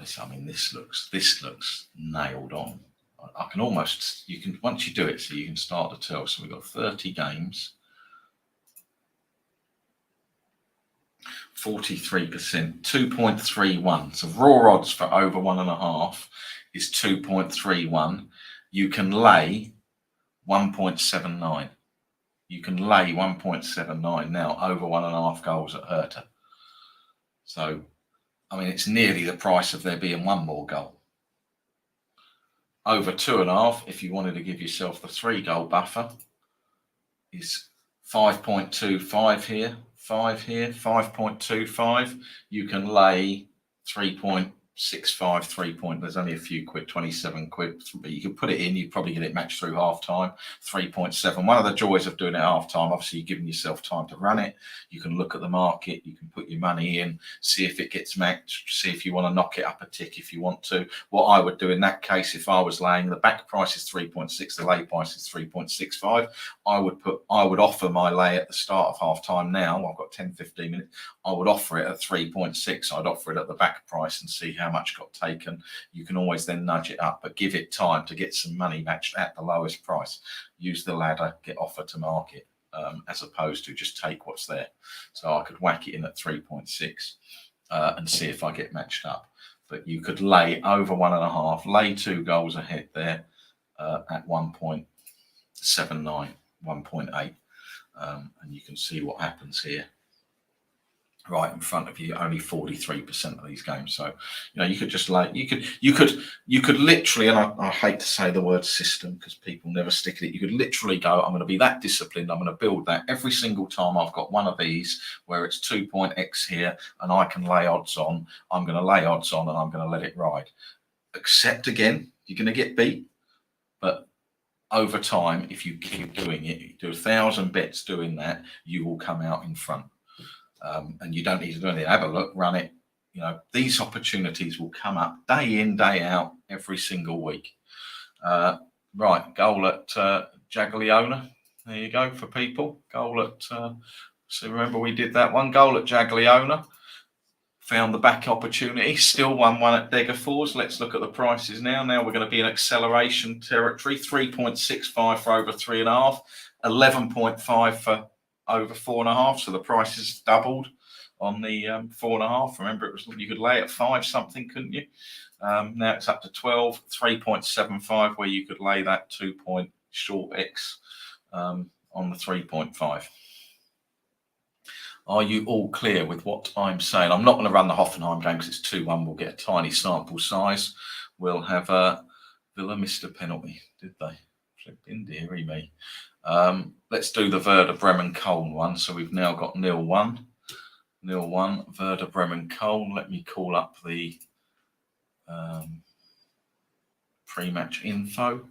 this looks nailed on. I can almost, once you do it, so you can start to tell. So we've got 30 games, 43%, 2.31. So raw odds for over 1.5 is 2.31. You can lay 1.79. You can lay 1.79 now over 1.5 goals at Hertha. So, it's nearly the price of there being one more goal. Over 2.5, if you wanted to give yourself the 3-goal buffer, is 5.25 here, 5 here, 5.25. You can lay 3.25 3.65, 3 point. There's only a few quid, 27 quid, but you could put it in. You'd probably get it matched through half time. 3.7. One of the joys of doing it half time, obviously, you're giving yourself time to run it. You can look at the market. You can put your money in, see if it gets matched, see if you want to knock it up a tick if you want to. What I would do in that case, if I was laying, the back price is 3.6, the lay price is 3.65. I would offer my lay at the start of half time. Now I've got 10-15 minutes. I would offer it at 3.6. I'd offer it at the back price and see how much got taken. You can always then nudge it up, but give it time to get some money matched at the lowest price. Use the ladder, get offer to market, as opposed to just take what's there. So I could whack it in at 3.6 and see if I get matched up. But you could lay over 1.5, lay 2 goals ahead there at 1.79, 1.8, and you can see what happens here. Right in front of you, only 43% of these games. So, you could just you could literally, and I hate to say the word system because people never stick at it. You could literally go, I'm going to be that disciplined. I'm going to build that every single time I've got one of these where it's 2.x here and I can lay odds on. I'm going to lay odds on and I'm going to let it ride. Except again, you're going to get beat, but over time, if you keep doing it, you do 1,000 bets doing that, you will come out in front. And you don't need to do anything. Have a look, run it. These opportunities will come up day in, day out, every single week. Right, goal at Jagiellonian. There you go for people. Goal at, so remember we did that one. Goal at Jagiellonian. Found the back opportunity. Still 1-1 at Degerfors. Let's look at the prices now. Now we're going to be in acceleration territory. 3.65 for over 3.5. 11.5 for over 4.5, so the price has doubled on the 4.5. Remember, it was, you could lay at 5 something, couldn't you? Now it's up to 12. 3.75, where you could lay that 2 short X on the 3.5. Are you all clear with what I'm saying? I'm not going to run the Hoffenheim game because it's 2-1. We'll get a tiny sample size. We'll have Villa missed a penalty, did they? Flipping dearie me. Let's do the Werder Bremen Köln one. So we've now got 0-1. 0-1, Werder Bremen Köln. Let me call up the pre-match info.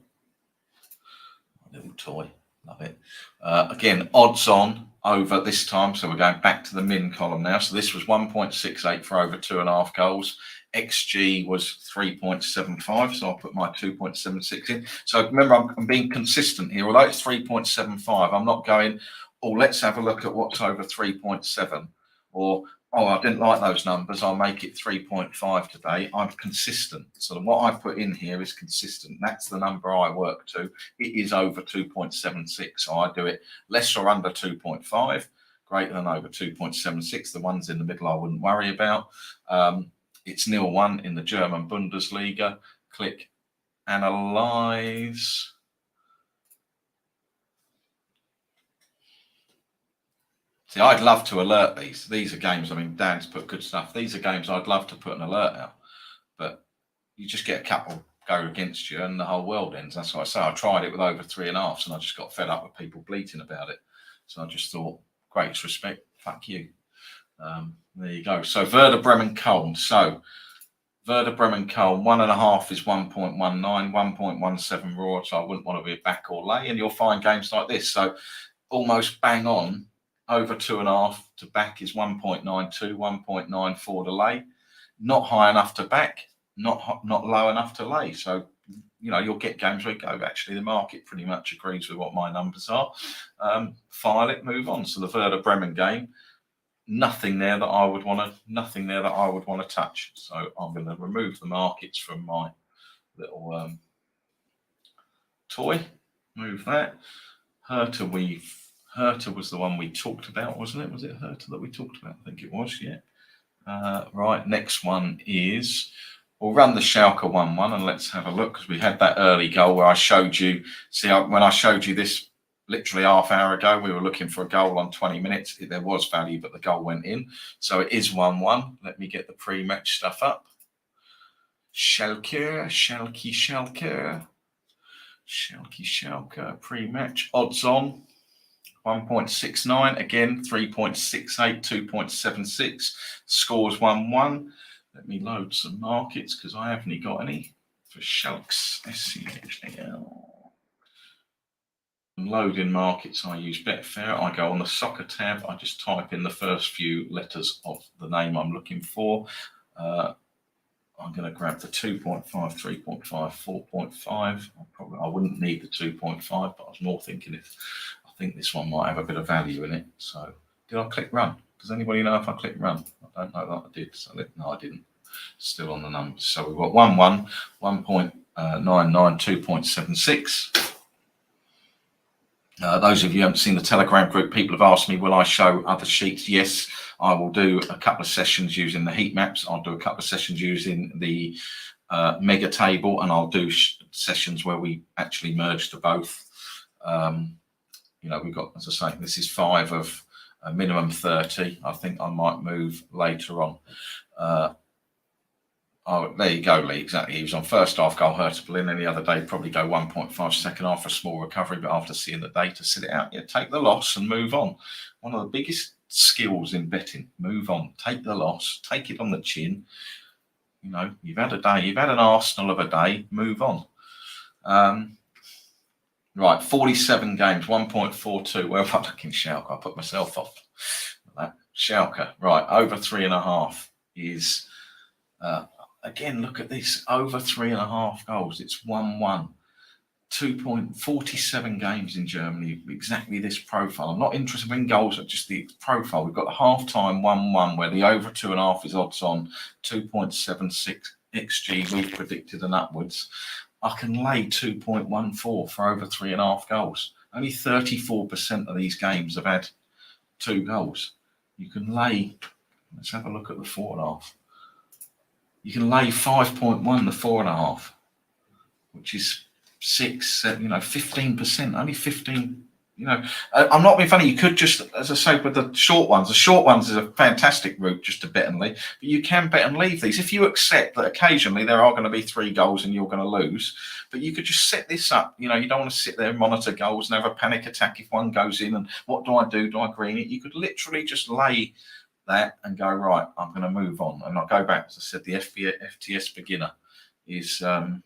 Little toy, love it. Again, odds on over this time. So we're going back to the min column now. So this was 1.68 for over 2.5 goals. XG was 3.75, so I'll put my 2.76 in. So remember, I'm being consistent here. Although it's 3.75, I'm not going, let's have a look at what's over 3.7, or, I didn't like those numbers, I'll make it 3.5 today. I'm consistent. So what I put in here is consistent. That's the number I work to. It is over 2.76, so I do it less or under 2.5, greater than over 2.76. The ones in the middle I wouldn't worry about. It's 0-1 in the German Bundesliga. Click analyze. See, I'd love to alert these. These are games, Dan's put good stuff. These are games I'd love to put an alert out. But you just get a couple go against you and the whole world ends. That's what I say. I tried it with over 3.5 and I just got fed up with people bleating about it. So I just thought, greatest respect, fuck you. There you go. So Werder Bremen Köln. So Werder Bremen Köln, 1.5 is 1.19, 1.17 raw. So I wouldn't want to be a back or lay. And you'll find games like this. So almost bang on, over 2.5 to back is 1.92, 1.94 to lay. Not high enough to back, not low enough to lay. So, you'll get games where you go, actually, the market pretty much agrees with what my numbers are. File it, move on. So the Werder Bremen game. Nothing there that I would want to touch. So I'm going to remove the markets from my little toy. Move that. Hertha was the one we talked about, wasn't it? Was it Hertha that we talked about? I think it was, yeah. Right, next one is, we'll run the Schalke 1-1 and let's have a look, because we had that early goal where I showed you, when I showed you this literally half hour ago, we were looking for a goal on 20 minutes. There was value, but the goal went in. So it is 1-1. Let me get the pre-match stuff up. Schalke, pre-match. Odds on 1.69. Again, 3.68, 2.76. Scores 1-1. Let me load some markets because I haven't got any for Shalks. SCHAL. Loading markets, I use Betfair. I go on the soccer tab. I just type in the first few letters of the name I'm looking for. I'm going to grab the 2.5, 3.5, 4.5. I wouldn't need the 2.5, but I was more thinking if I think this one might have a bit of value in it. So did I click run? Does anybody know if I click run? I don't know that I did. So no, I didn't. Still on the numbers. So we've got 1.1, 1.99, 2.76. Those of you who haven't seen the Telegram group, people have asked me, will I show other sheets? Yes, I will do a couple of sessions using the heat maps. I'll do a couple of sessions using the mega table, and I'll do sessions where we actually merge the both. We've got, as I say, this is 5 of a minimum 30. I think I might move later on. Oh, there you go, Lee. Exactly. He was on first half goal, hurtable in. Any other day, probably go 1.5 second half for a small recovery. But after seeing the data, sit it out. Yeah, take the loss and move on. One of the biggest skills in betting. Move on. Take the loss. Take it on the chin. You've had a day. You've had an Arsenal of a day. Move on. Right, 47 games, 1.42. Where am I looking, Schalke? I put myself off. Schalke, right, over 3.5 is. Again, look at this, over 3.5 goals. It's 1-1. 2.47 games in Germany, exactly this profile. I'm not interested in goals, but just the profile. We've got the half-time 1-1, where the over 2.5 is odds on, 2.76 XG we've predicted and upwards. I can lay 2.14 for over 3.5 goals. Only 34% of these games have had 2 goals. You can lay, let's have a look at the 4.5. You can lay 5.1 the 4.5, which is 15%, only 15. I'm not being funny. You could just, as I say, with the short ones is a fantastic route just to bet and leave. But you can bet and leave these if you accept that occasionally there are going to be 3 goals and you're going to lose. But you could just set this up. You don't want to sit there and monitor goals and have a panic attack if one goes in. And what do I do? Do I green it? You could literally just lay that and go, right, I'm going to move on. And I'll go back, as I said, the FTS beginner is the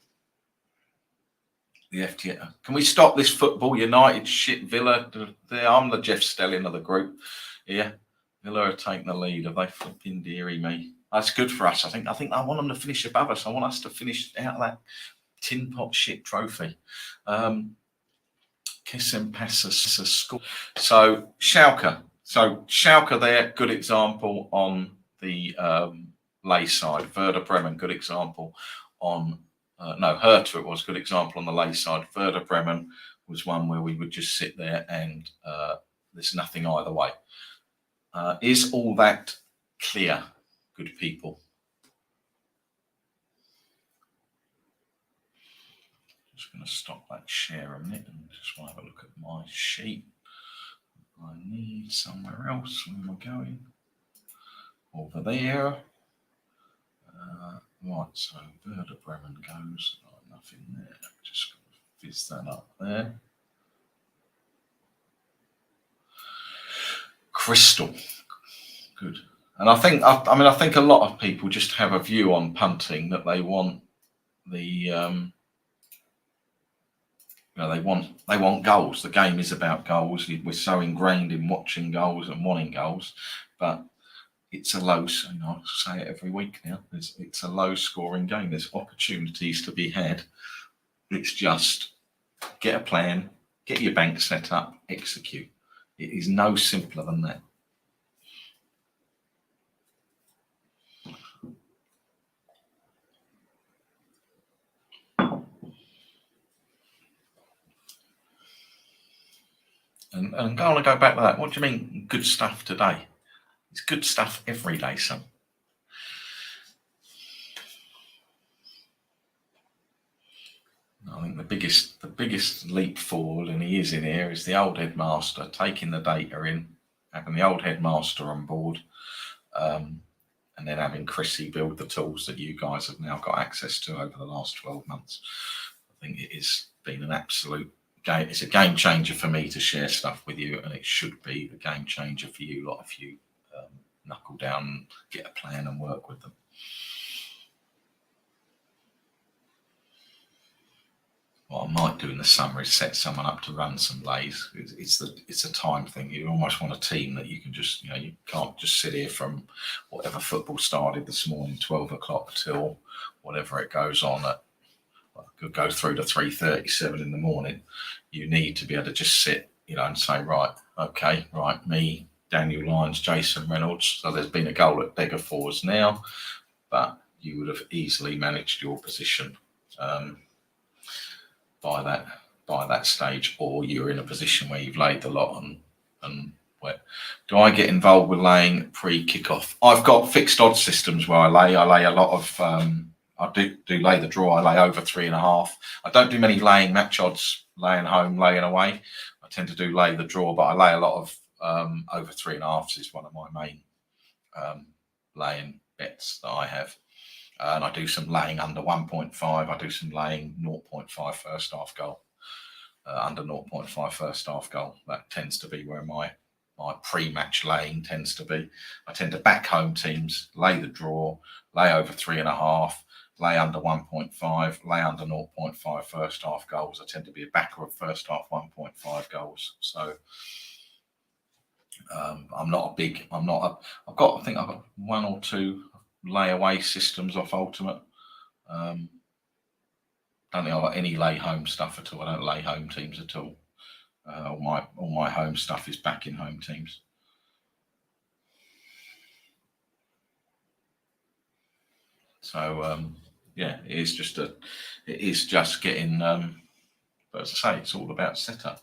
FTS. Can we stop this Football United shit? Villa, I'm the Jeff Stelling of the group. Yeah, Villa are taking the lead. Have they flipping dearie me? That's good for us. I think I want them to finish above us. I want us to finish out of that tin pot shit trophy. Kiss and pass a score. So Schalke. So Schalke there, good example on the lay side. Werder Bremen, good example on, Hertha, it was good example on the lay side. Werder Bremen was one where we would just sit there and there's nothing either way. Is all that clear, good people? Just going to stop that share a minute and just want to have a look at my sheet. I need somewhere else. Where am I going? Over there. Right, so Werder Bremen goes. Nothing there. Just going to fizz that up there. Crystal. Good. And I think a lot of people just have a view on punting that they want the they want goals. The game is about goals. We're so ingrained in watching goals and wanting goals, but it's a low. I say it every week now. It's a low-scoring game. There's opportunities to be had. It's just get a plan, get your bank set up, execute. It is no simpler than that. And I want to go back to that. What do you mean good stuff today? It's good stuff every day, son. I think the biggest leap forward, and he is in here, is the old headmaster taking the data in, having the old headmaster on board, and then having Chrissy build the tools that you guys have now got access to over the last 12 months. I think it has been an absolute game. It's a game changer for me to share stuff with you, and it should be the game changer for you lot if you knuckle down, get a plan and work with them. what I might do in the summer is set someone up to run some lays. It's a time thing. You almost want a team that you can just, you can't just sit here from whatever football started this morning, 12 o'clock till whatever it goes on at, could go through to 3:37 in the morning. You need to be able to just sit, and say, right, okay, right, me, Daniel Lyons, Jason Reynolds. So there's been a goal at Beggar for us now, but you would have easily managed your position by that stage, or you're in a position where you've laid the lot and where do I get involved with laying pre-kickoff? I've got fixed odds systems where I lay a lot of I do lay the draw. I lay over 3.5. I don't do many laying match odds, laying home, laying away. I tend to do lay the draw, but I lay a lot of over 3.5 is one of my main laying bets that I have. And I do some laying under 1.5. I do some laying 0.5 first half goal, under 0.5 first half goal. That tends to be where my pre-match laying tends to be. I tend to back home teams, lay the draw, lay over 3.5, lay under 1.5, lay under 0.5 first half goals. I tend to be a backer of first half 1.5 goals. So I've got one or two layaway systems off Ultimate. Don't think I've got any lay home stuff at all. I don't lay home teams at all. All my home stuff is backing home teams. So yeah, it is just getting. But as I say, it's all about setup.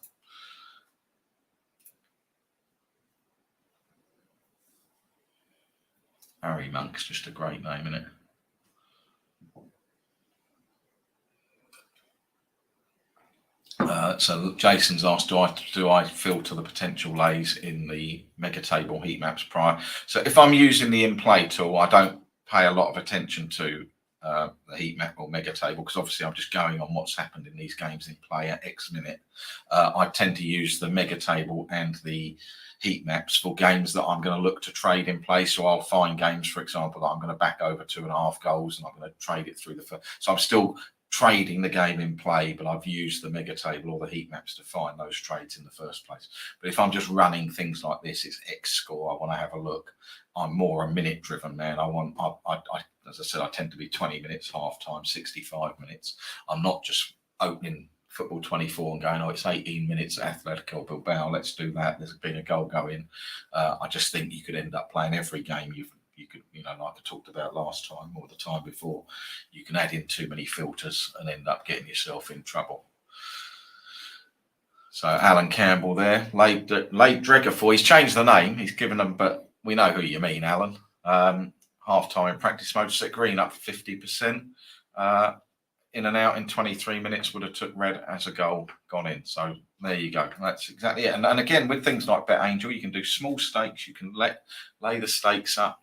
Harry Monk's just a great name, isn't it? So Jason's asked, do I filter the potential lays in the mega table heat maps prior? So if I'm using the in-play tool, I don't pay a lot of attention to the heat map or mega table, because obviously I'm just going on what's happened in these games in play at X minute. I tend to use the mega table and the heat maps for games that I'm going to look to trade in play. So I'll find games, for example, that I'm going to back over 2.5 goals and I'm going to trade it through the first. So I'm still trading the game in play, but I've used the mega table or the heat maps to find those trades in the first place. But if I'm just running things like this, it's X score, I want to have a look. I'm more a minute driven man. As I said, I tend to be 20 minutes half time, 65 minutes. I'm not just opening Football 24 and going, it's 18 minutes at Atletico Bilbao, let's do that, there's been a goal going. I just think you could end up playing every game you could, like I talked about last time or the time before, you can add in too many filters and end up getting yourself in trouble. So Alan Campbell there, laid Dregafor, he's changed the name, he's given them, but we know who you mean, Alan. Half-time in practice mode, set green up 50%. In and out in 23 minutes would have took red as a goal gone in. So there you go. That's exactly it. And again, with things like Bet Angel, you can do small stakes. You can lay the stakes up,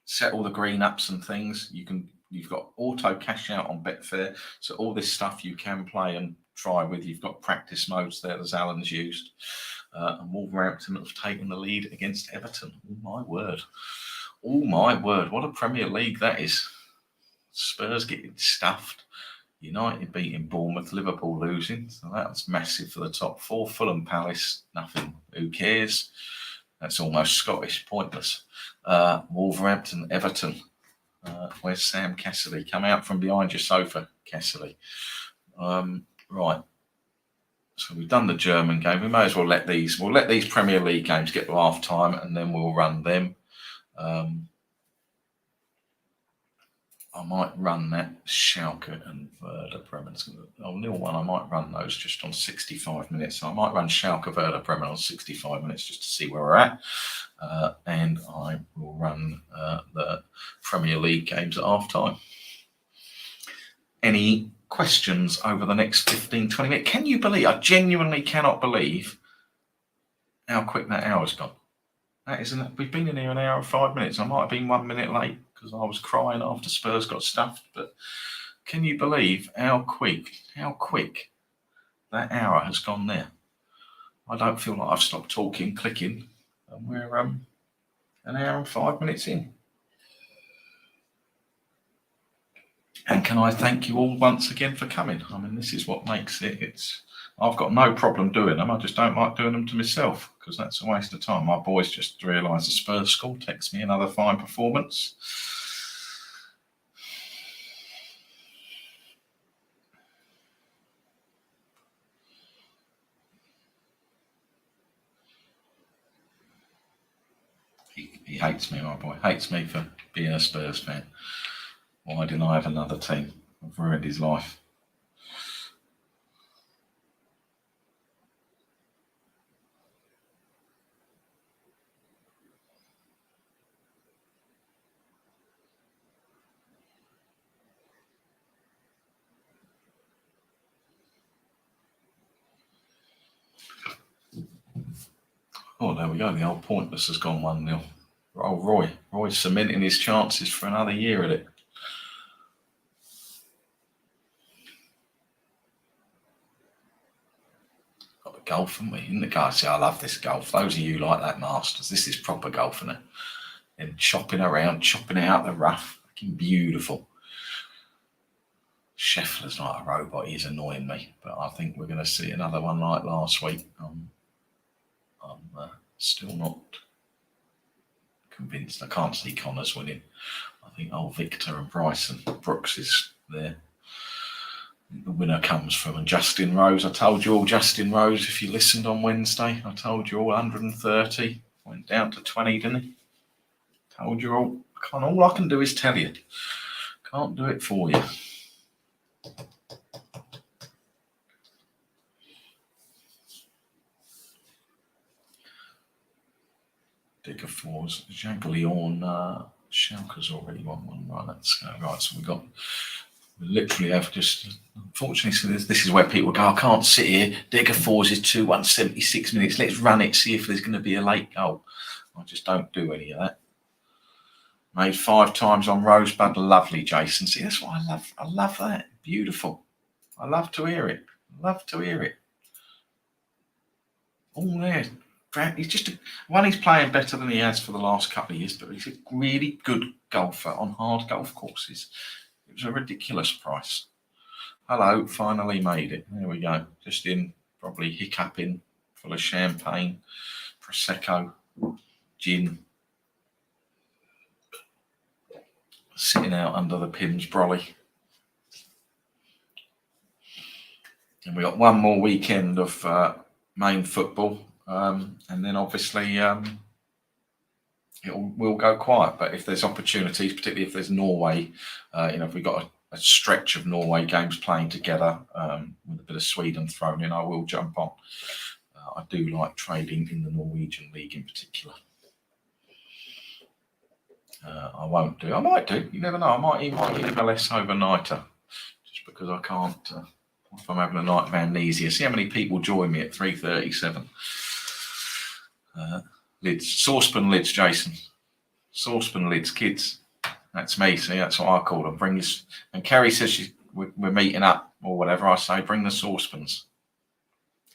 set all the green ups and things. You've got auto cash out on Betfair. So all this stuff you can play and try with. You've got practice modes there, as Alan's used. And Wolverhampton have taken the lead against Everton. Oh my word. Oh my word. What a Premier League that is. Spurs getting stuffed, United beating Bournemouth, Liverpool losing, so that's massive for the top four. Fulham, Palace, nothing, who cares? That's almost Scottish, pointless. Wolverhampton, Everton. Where's Sam Cassidy? Come out from behind your sofa, Cassidy. Right. So we've done the German game. We may as well let these Premier League games get to half time and then we'll run them. I might run that Schalke and Werder Bremen. 0-1. I might run those just on 65 minutes. So I might run Schalke Werder Bremen on 65 minutes just to see where we're at. And I will run the Premier League games at half time. Any questions over the next 15, 20 minutes? Can you believe? I genuinely cannot believe how quick that hour's gone. That isn't. We've been in here an hour and 5 minutes. I might have been 1 minute late because I was crying after Spurs got stuffed. But can you believe how quick that hour has gone there? I don't feel like I've stopped talking, clicking, and we're an hour and 5 minutes in. And can I thank you all once again for coming? I mean, this is what makes it. I've got no problem doing them. I just don't like doing them to myself because that's a waste of time. My boys just realised the Spurs score, text me another fine performance. He hates me, my boy. Hates me for being a Spurs fan. Why didn't I have another team? I've ruined his life. Oh, there we go. The old Pointless has gone 1-0. Oh, Roy's cementing his chances for another year at it. Got the golf, haven't we? In the car. See, I love this golf. Those of you like that Masters, this is proper golf, isn't it? And chopping around, chopping it out the rough. Fucking beautiful. Scheffler's like a robot. He's annoying me. But I think we're going to see another one like last week. I'm still not convinced. I can't see Connors winning. I think Victor and Bryson Brooks is there. The winner comes from Justin Rose. I told you all, Justin Rose, if you listened on Wednesday, I told you all 130. Went down to 20, didn't he? Told you all. All I can do is tell you. Can't do it for you. Digger fours. Jaglion, Schalke's already won one. Right, let's go. Right, so we literally have just, unfortunately, so this is where people go, I can't sit here. Digger fours is 2-1, 76 minutes. Let's run it, see if there's going to be a late goal. I just don't do any of that. Made 5 times on Rosebud. Lovely, Jason. See, that's what I love. I love that. Beautiful. I love to hear it. All there. He's just he's playing better than he has for the last couple of years, but he's a really good golfer on hard golf courses. It was a ridiculous price. Hello, finally made it. There we go. Just in, probably hiccuping, full of champagne, Prosecco, gin. Sitting out under the Pims brolly. And we got one more weekend of main football. And then obviously we'll go quiet. But if there's opportunities, particularly if there's Norway, if we've got a stretch of Norway games playing together with a bit of Sweden thrown in, I will jump on. I do like trading in the Norwegian league in particular. I won't do. I might do. You never know. I might even MLS overnighter just because I can't. If I'm having a night of amnesia, see how many people join me at 3:37. Lids, saucepan lids, Jason. Saucepan lids, kids. That's me. See, that's what I call them. Bring this. And Kerry says we're meeting up or whatever. I say bring the saucepans.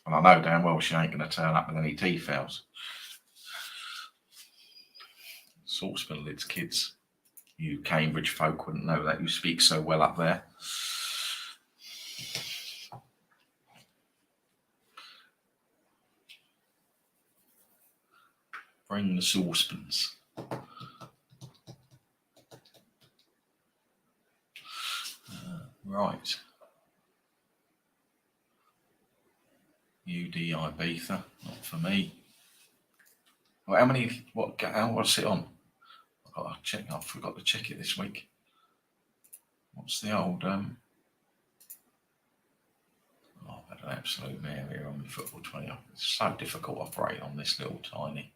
And I know damn well she ain't going to turn up with any tea fouls. Saucepan lids, kids. You Cambridge folk wouldn't know that. You speak so well up there. Bring the saucepans. Right. UD Ibiza, not for me. Well, how many? What's it on? I've got to check. I forgot to check it this week. What's the old? I've had an absolute mare here on the Football 20. It's so difficult operating on this little tiny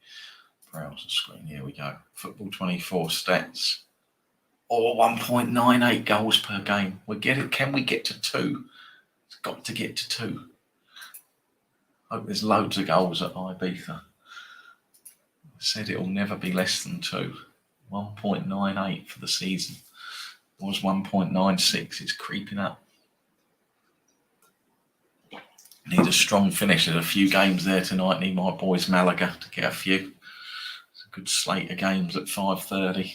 browser screen. Here we go. Football 24 stats. 1.98 goals per game. Can we get to 2? It's got to get to 2. Hope there's loads of goals at Ibiza. I said it'll never be less than 2. 1.98 for the season. It was 1.96. It's creeping up. Need a strong finish. There's a few games there tonight. Need my boys Malaga to get a few. It's a good slate of games at 5:30.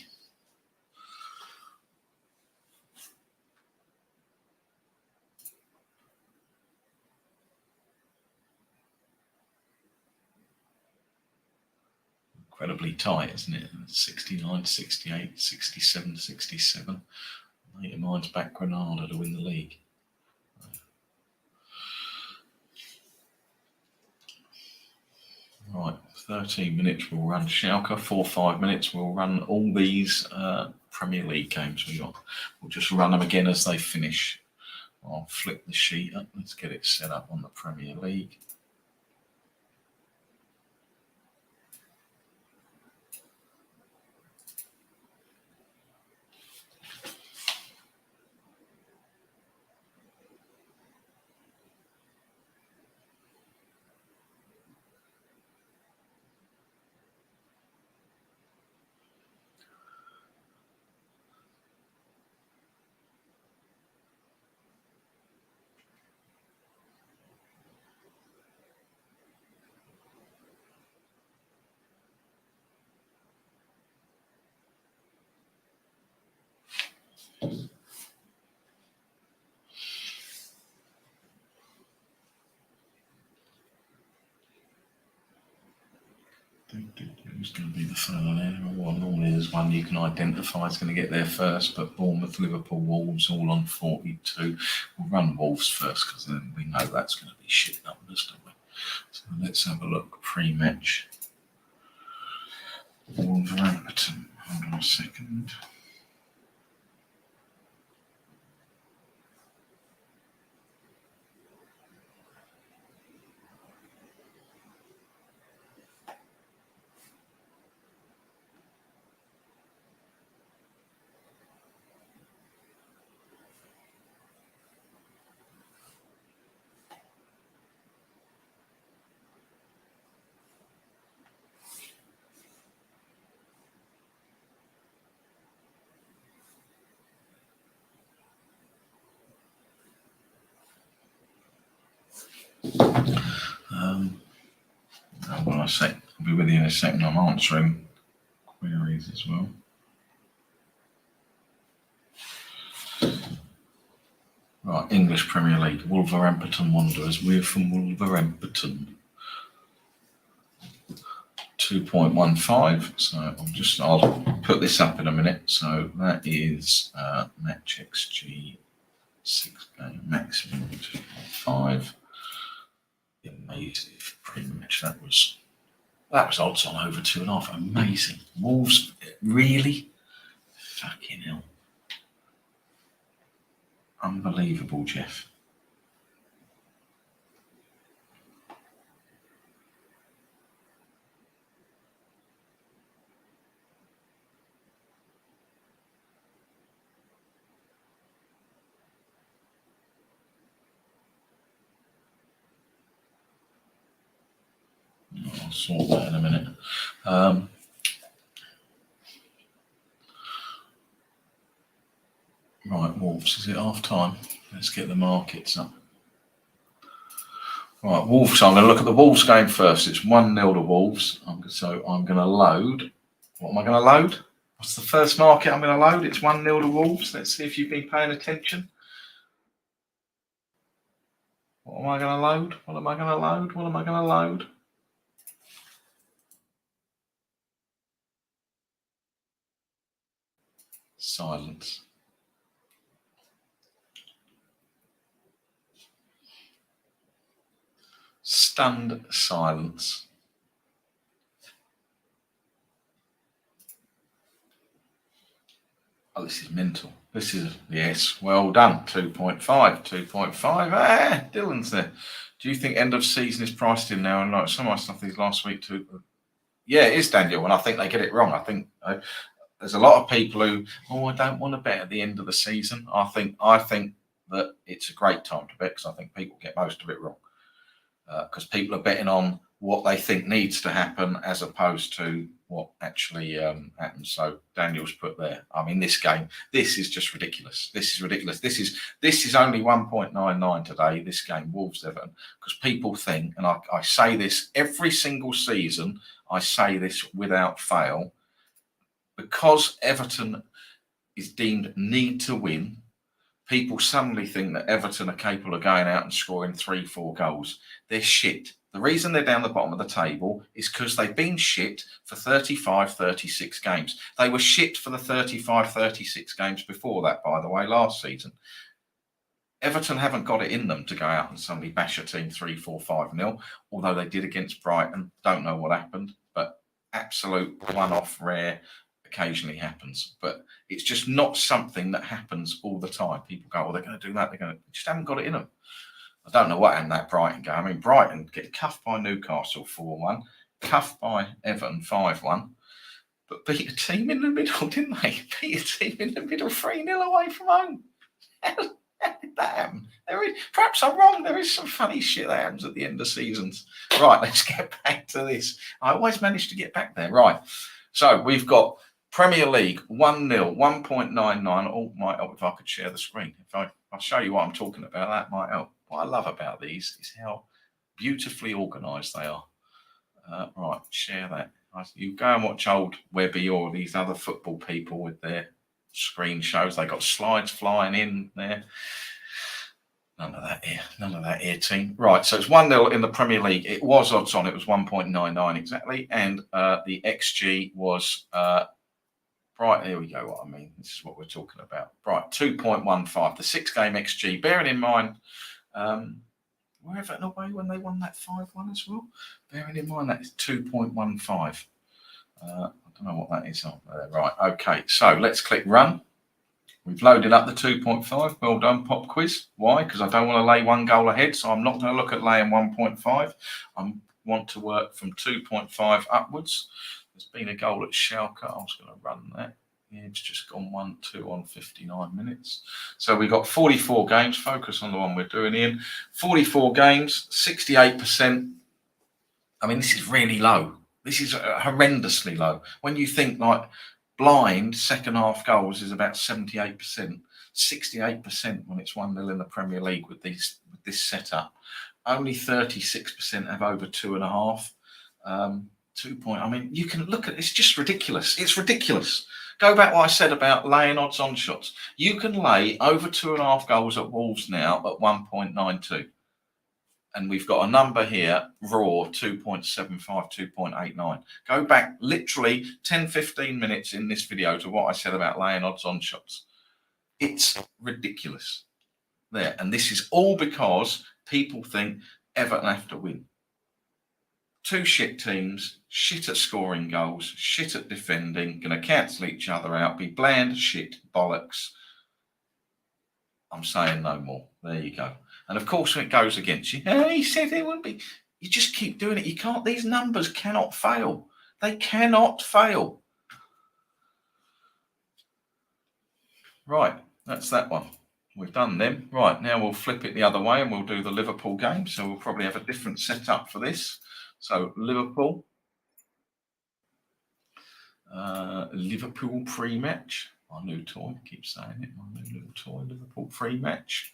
Incredibly tight, isn't it? 69, 68, 67, 67. Mate of mine's back Granada to win the league. Right, 13 minutes we'll run Schalke, 4-5 minutes we'll run all these Premier League games we got. We'll just run them again as they finish. I'll flip the sheet up. Let's get it set up on the Premier League. Who's going to be the further there? Well, normally there's one you can identify is going to get there first, but Bournemouth, Liverpool, Wolves all on 42. We'll run Wolves first because then we know that's going to be shit numbers, don't we? So let's have a look. Pre-match. Wolverhampton. Hold on a second. Well, I'll be with you in a second. I'm answering queries as well. Right, English Premier League, Wolverhampton Wanderers. We're from Wolverhampton. 2.15. So I'll put this up in a minute. So that is match XG 6 game maximum 2.5. Amazing pre-match. That was odds on over 2.5. Amazing. Wolves, really? Fucking hell. Unbelievable, Jeff. I'll sort that in a minute. Right, Wolves, is it half time? Let's get the markets up. Right, Wolves, so I'm going to look at the Wolves game first. It's 1-0 to Wolves. So I'm going to load. What am I going to load? What's the first market I'm going to load? It's 1-0 to Wolves. Let's see if you've been paying attention. What am I going to load? What am I going to load? What am I going to load? Silence. Stunned silence. Oh, this is mental. This is, yes, well done. 2.5, 2.5. Dylan's there. Do you think end of season is priced in now? And like some of my stuff these last week too. Yeah, it is, Daniel, and I think they get it wrong. I think there's a lot of people who, I don't want to bet at the end of the season. I think that it's a great time to bet because I think people get most of it wrong. Because people are betting on what they think needs to happen as opposed to what actually happens. So Daniel's put there. I mean, this game, this is just ridiculous. This is ridiculous. This is only 1.99 today. This game, Wolves Everton, because people think, and I say this every single season. I say this without fail, because Everton is deemed need to win. People suddenly think that Everton are capable of going out and scoring 3-4 goals. They're shit. The reason they're down the bottom of the table is because they've been shit for 35, 36 games. They were shit for the 35, 36 games before that, by the way, last season. Everton haven't got it in them to go out and suddenly bash a team 3-4-5-0, although they did against Brighton. Don't know what happened, but absolute one-off rare occasionally happens. But it's just not something that happens all the time. People go, well, they're going to do that. They just haven't got it in them. I don't know what happened that Brighton game. I mean, Brighton get cuffed by Newcastle 4-1, cuffed by Everton 5-1, but beat a team in the middle, didn't they? Beat a team in the middle 3-0 away from home. How did that happen? Perhaps I'm wrong. There is some funny shit that happens at the end of seasons. Right, let's get back to this. I always manage to get back there. Right. So we've got Premier League 1-0, 1.99. Oh, might help if I could share the screen. I'll show you what I'm talking about. That might help. What I love about these is how beautifully organised they are. Right, share that. You go and watch old Webby or these other football people with their screen shows. They got slides flying in there. None of that here. None of that here, team. Right, so it's 1-0 in the Premier League. It was odds on. It was 1.99 exactly. And the XG was... right, here we go. What I mean, this is what we're talking about. Right, 2.15. The 6-game XG. Bearing in mind... were Everton away when they won that 5-1 as well? Bearing in mind that is 2.15. I don't know what that is on there. Right, okay. So let's click run. We've loaded up the 2.5. Well done, Pop Quiz. Why? Because I don't want to lay one goal ahead, so I'm not going to look at laying 1.5. I want to work from 2.5 upwards. There's been a goal at Schalke. I was going to run that. Yeah, it's just gone 1-2 on 59 minutes. So we got 44 games. Focus on the one we're doing in. 44 games, 68%. I mean, this is really low. This is horrendously low. When you think like blind second half goals is about 78%, 68% when it's 1-0 in the Premier League with this setup. Only 36% have over 2.5. 2 point. I mean, you can look at it's just ridiculous. It's ridiculous. Go back what I said about laying odds on shots. You can lay over 2.5 goals at Wolves now at 1.92. And we've got a number here, raw, 2.75, 2.89. Go back literally 10, 15 minutes in this video to what I said about laying odds on shots. It's ridiculous. There. And this is all because people think Everton have to win. Two shit teams, shit at scoring goals, shit at defending, going to cancel each other out, be bland, shit, bollocks. I'm saying no more. There you go. And of course, when it goes against you, he said it wouldn't be. You just keep doing it. You can't. These numbers cannot fail. They cannot fail. Right, that's that one. We've done them. Right, now we'll flip it the other way and we'll do the Liverpool game. So we'll probably have a different setup for this. So Liverpool pre-match. My new toy, keep saying it. My new little toy, Liverpool pre-match.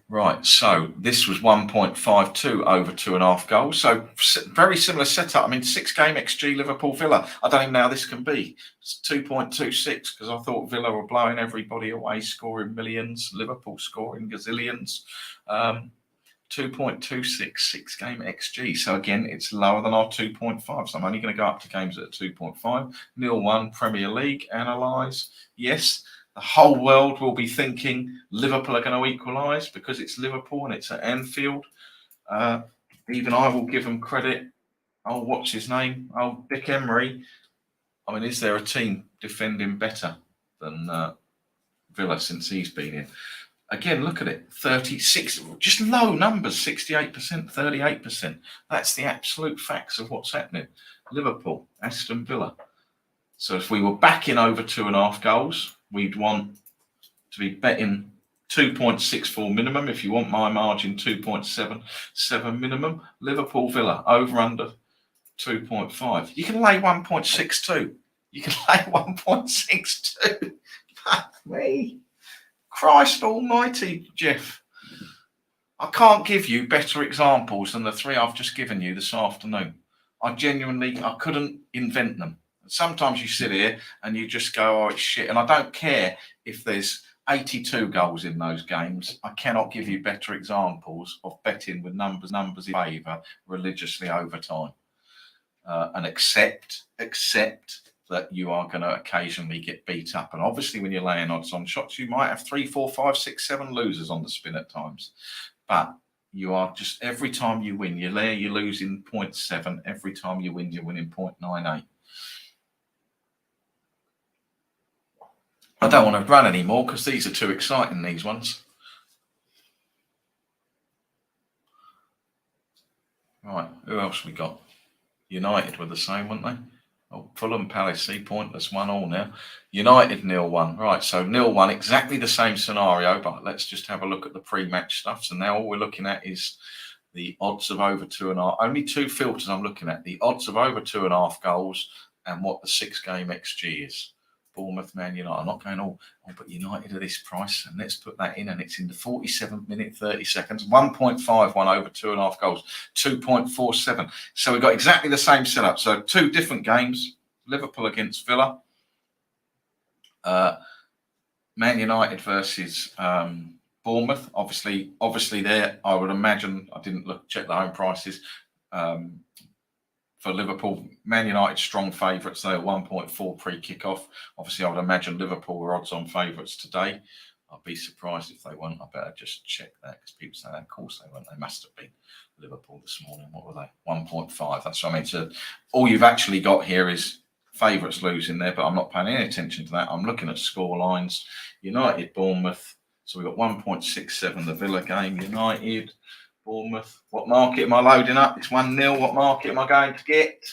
Right, so this was 1.52 over 2.5 goals. So very similar setup. I mean, 6-game XG Liverpool Villa. I don't even know how this can be. It's 2.26 because I thought Villa were blowing everybody away, scoring millions. Liverpool scoring gazillions. 2.26 6-game XG. So again, it's lower than our 2.5. So I'm only going to go up to games at 2.5. 0-1 Premier League. Analyse. Yes. The whole world will be thinking Liverpool are going to equalise because it's Liverpool and it's at Anfield. Even I will give them credit. Oh, what's his name? Oh, Dick Emery. I mean, is there a team defending better than Villa since he's been in? Again, look at it. 36, just low numbers, 68%, 38%. That's the absolute facts of what's happening. Liverpool, Aston Villa. So if we were backing over 2.5 goals, we'd want to be betting 2.64 minimum. If you want my margin, 2.77 minimum. Liverpool Villa over under 2.5. You can lay 1.62. You can lay 1.62. Fuck me. Christ almighty, Jeff. I can't give you better examples than the 3 I've just given you this afternoon. I couldn't invent them. Sometimes you sit here and you just go, oh, it's shit. And I don't care if there's 82 goals in those games. I cannot give you better examples of betting with numbers in favour religiously over time. And accept that you are going to occasionally get beat up. And obviously, when you're laying odds on shots, you might have 3, 4, 5, 6, 7 losers on the spin at times. But you are just, every time you win, you're losing 0.7. Every time you win, you're winning 0.98. I don't want to run anymore because these are too exciting, these ones. Right, who else we got? United were the same, weren't they? Oh, Fulham, Palace, pointless, 1-1 now. United 0-1. Right, so 0-1, exactly the same scenario, but let's just have a look at the pre-match stuff. So now all we're looking at is the odds of over 2.5. Only two filters I'm looking at: the odds of over 2.5 goals and what the 6-game XG is. Bournemouth, Man United. I'm not going, but United at this price, and let's put that in, and it's in the 47th minute, 30 seconds. 1.51 over 2.5 goals, 2.47. So we've got exactly the same setup. So two different games: Liverpool against Villa, Man United versus Bournemouth. Obviously, there I would imagine, I didn't check the home prices. For Liverpool, Man United strong favourites. They are 1.4 pre-kickoff. Obviously, I would imagine Liverpool were odds-on favourites today. I'd be surprised if they weren't. I better just check that, because people say, of course they weren't. They must have been. Liverpool this morning, what were they? 1.5. That's what I mean. So all you've actually got here is favourites losing there, but I'm not paying any attention to that. I'm looking at score lines. United, Bournemouth. So we've got 1.67, the Villa game. United, Bournemouth. What market am I loading up? It's 1-0. What market am I going to get?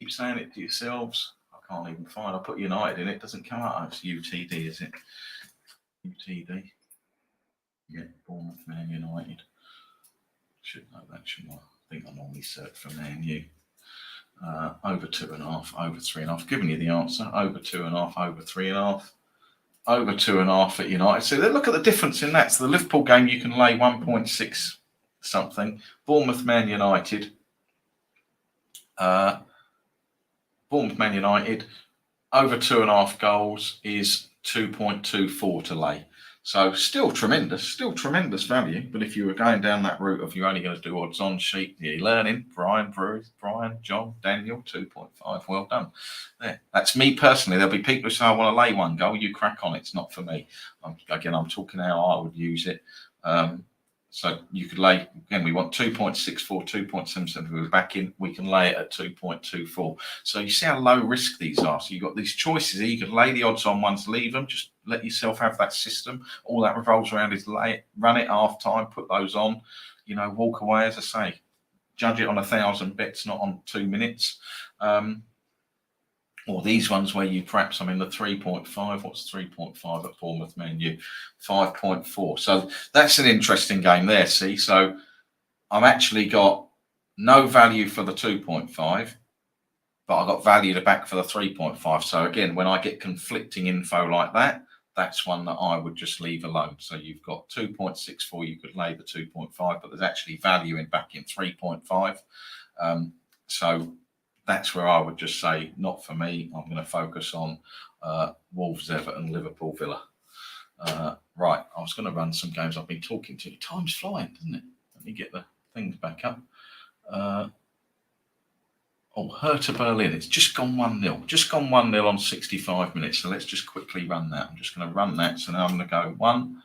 Keep saying it to yourselves. I can't even find. I put United in, it doesn't come out. It's UTD, is it? UTD. Yeah, Bournemouth, Man United. Should know that, shouldn't I? I think I normally search for Man U. Over 2.5, over 3.5. Giving you the answer. Over 2.5, over 3.5. Over 2.5 at United. So look at the difference in that. So the Liverpool game, you can lay 1.6 something. Bournemouth, Man United. Bournemouth, Man United. Over 2.5 goals is 2.24 to lay. So still tremendous value. But if you were going down that route of you're only going to do odds on sheet, you're learning. Brian, John, Daniel, 2.5. Well done. There. That's me personally. There'll be people who say, I want to lay one goal. You crack on. It's not for me. I'm talking how I would use it. So you could lay, again, we want 2.64, 2.77. We're back in, we can lay it at 2.24. So you see how low risk these are. So you've got these choices here. You can lay the odds on ones, leave them, just let yourself have that system. All that revolves around is lay it, run it half time, put those on, walk away, as I say. Judge it on 1,000 bets, not on 2 minutes. Or these ones where you perhaps, the 3.5. What's 3.5 at Bournemouth, Man U? 5.4. So that's an interesting game there, see? So I've actually got no value for the 2.5, but I got value to back for the 3.5. So again, when I get conflicting info like that, that's one that I would just leave alone. So you've got 2.64, you could lay the 2.5, but there's actually value in backing 3.5. So that's where I would just say, not for me. I'm going to focus on Wolves, Everton, Liverpool, Villa. Right, I was going to run some games I've been talking to. Time's flying, doesn't it? Let me get the things back up. Hertha Berlin. It's just gone 1-0. Just gone 1-0 on 65 minutes. So let's just quickly run that. I'm just going to run that. So now I'm going to go 1-0.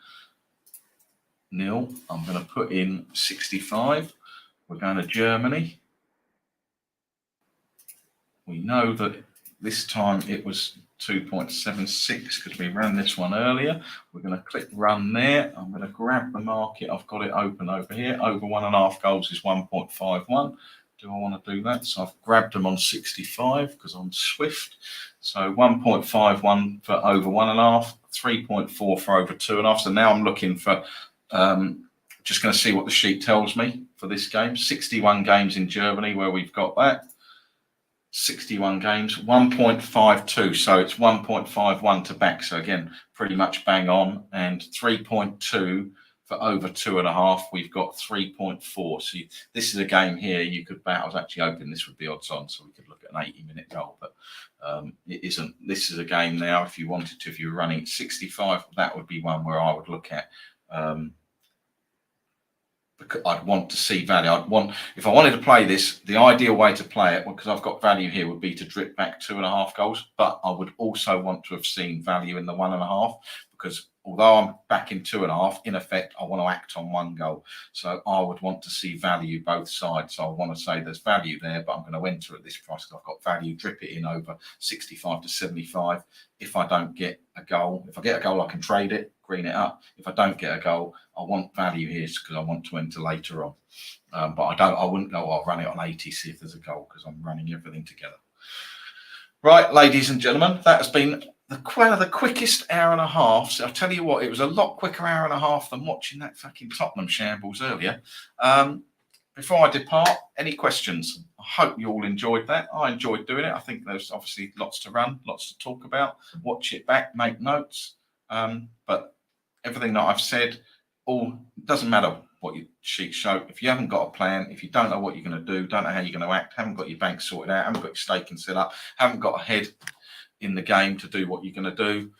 I'm going to put in 65. We're going to Germany. We know that this time it was 2.76 because we ran this one earlier. We're going to click run there. I'm going to grab the market. I've got it open over here. Over 1.5 goals is 1.51. Do I want to do that? So I've grabbed them on 65 because I'm swift. So 1.51 for over 1.5, 3.4 for over 2.5. So now I'm looking for, just going to see what the sheet tells me for this game. 61 games in Germany where we've got that. 61 games, 1.52. So it's 1.51 to back. So again, pretty much bang on. And 3.2 for over 2.5, we've got 3.4. So this is a game here you could bet. I was actually hoping this would be odds on, so we could look at an 80-minute goal, but it isn't. This is a game now. If you wanted to, if you were running at 65, that would be one where I would look at. Because I'd want to see value. If I wanted to play this, the ideal way to play it, because I've got value here, would be to drip back 2.5 goals. But I would also want to have seen value in the 1.5, because although I'm back in 2.5, in effect, I want to act on 1 goal. So I would want to see value both sides. So I want to say there's value there, but I'm going to enter at this price because I've got value, drip it in over 65 to 75. If I don't get a goal, if I get a goal, I can trade it, green it up. If I don't get a goal, I want value here because I want to enter later on. But I wouldn't go, I'll run it on 80, see if there's a goal, because I'm running everything together. Right, ladies and gentlemen, that has been the quickest hour and a half. So I'll tell you what, it was a lot quicker hour and a half than watching that fucking Tottenham shambles earlier. Before I depart, any questions? I hope you all enjoyed that. I enjoyed doing it. I think there's obviously lots to run, lots to talk about. Watch it back, make notes. But everything that I've said, doesn't matter what your sheets show. If you haven't got a plan, if you don't know what you're going to do, don't know how you're going to act, haven't got your bank sorted out, haven't got your staking set up, haven't got a head in the game to do what you're going to do,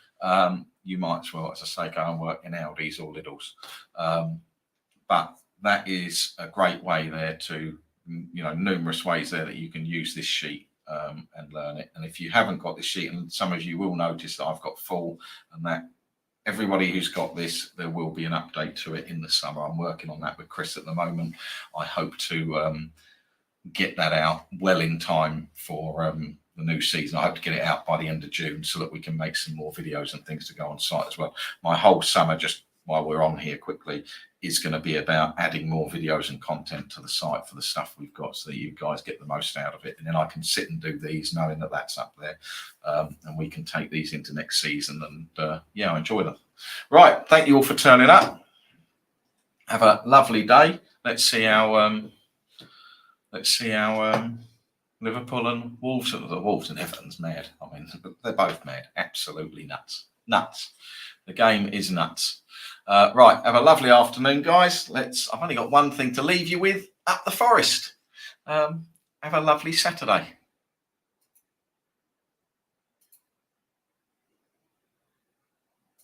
you might as well, as I say, go and work in Aldi's or Lidl's. But that is a great way there to, numerous ways there that you can use this sheet and learn it. And if you haven't got this sheet, and some of you will notice that I've got full, and that everybody who's got this, there will be an update to it in the summer. I'm working on that with Chris at the moment. I hope to get that out well in time for the new season. I hope to get it out by the end of June so that we can make some more videos and things to go on site as well. My whole summer, just while we're on here quickly, is going to be about adding more videos and content to the site for the stuff we've got, so that you guys get the most out of it. And then I can sit and do these knowing that that's up there, and we can take these into next season and enjoy them. Right, thank you all for turning up. Have a lovely day. Let's see how Liverpool and Wolves, the Wolves and Everton's mad. I mean, they're both mad. Absolutely nuts. The game is nuts. Right, have a lovely afternoon, guys. I've only got one thing to leave you with: up the forest. Have a lovely Saturday.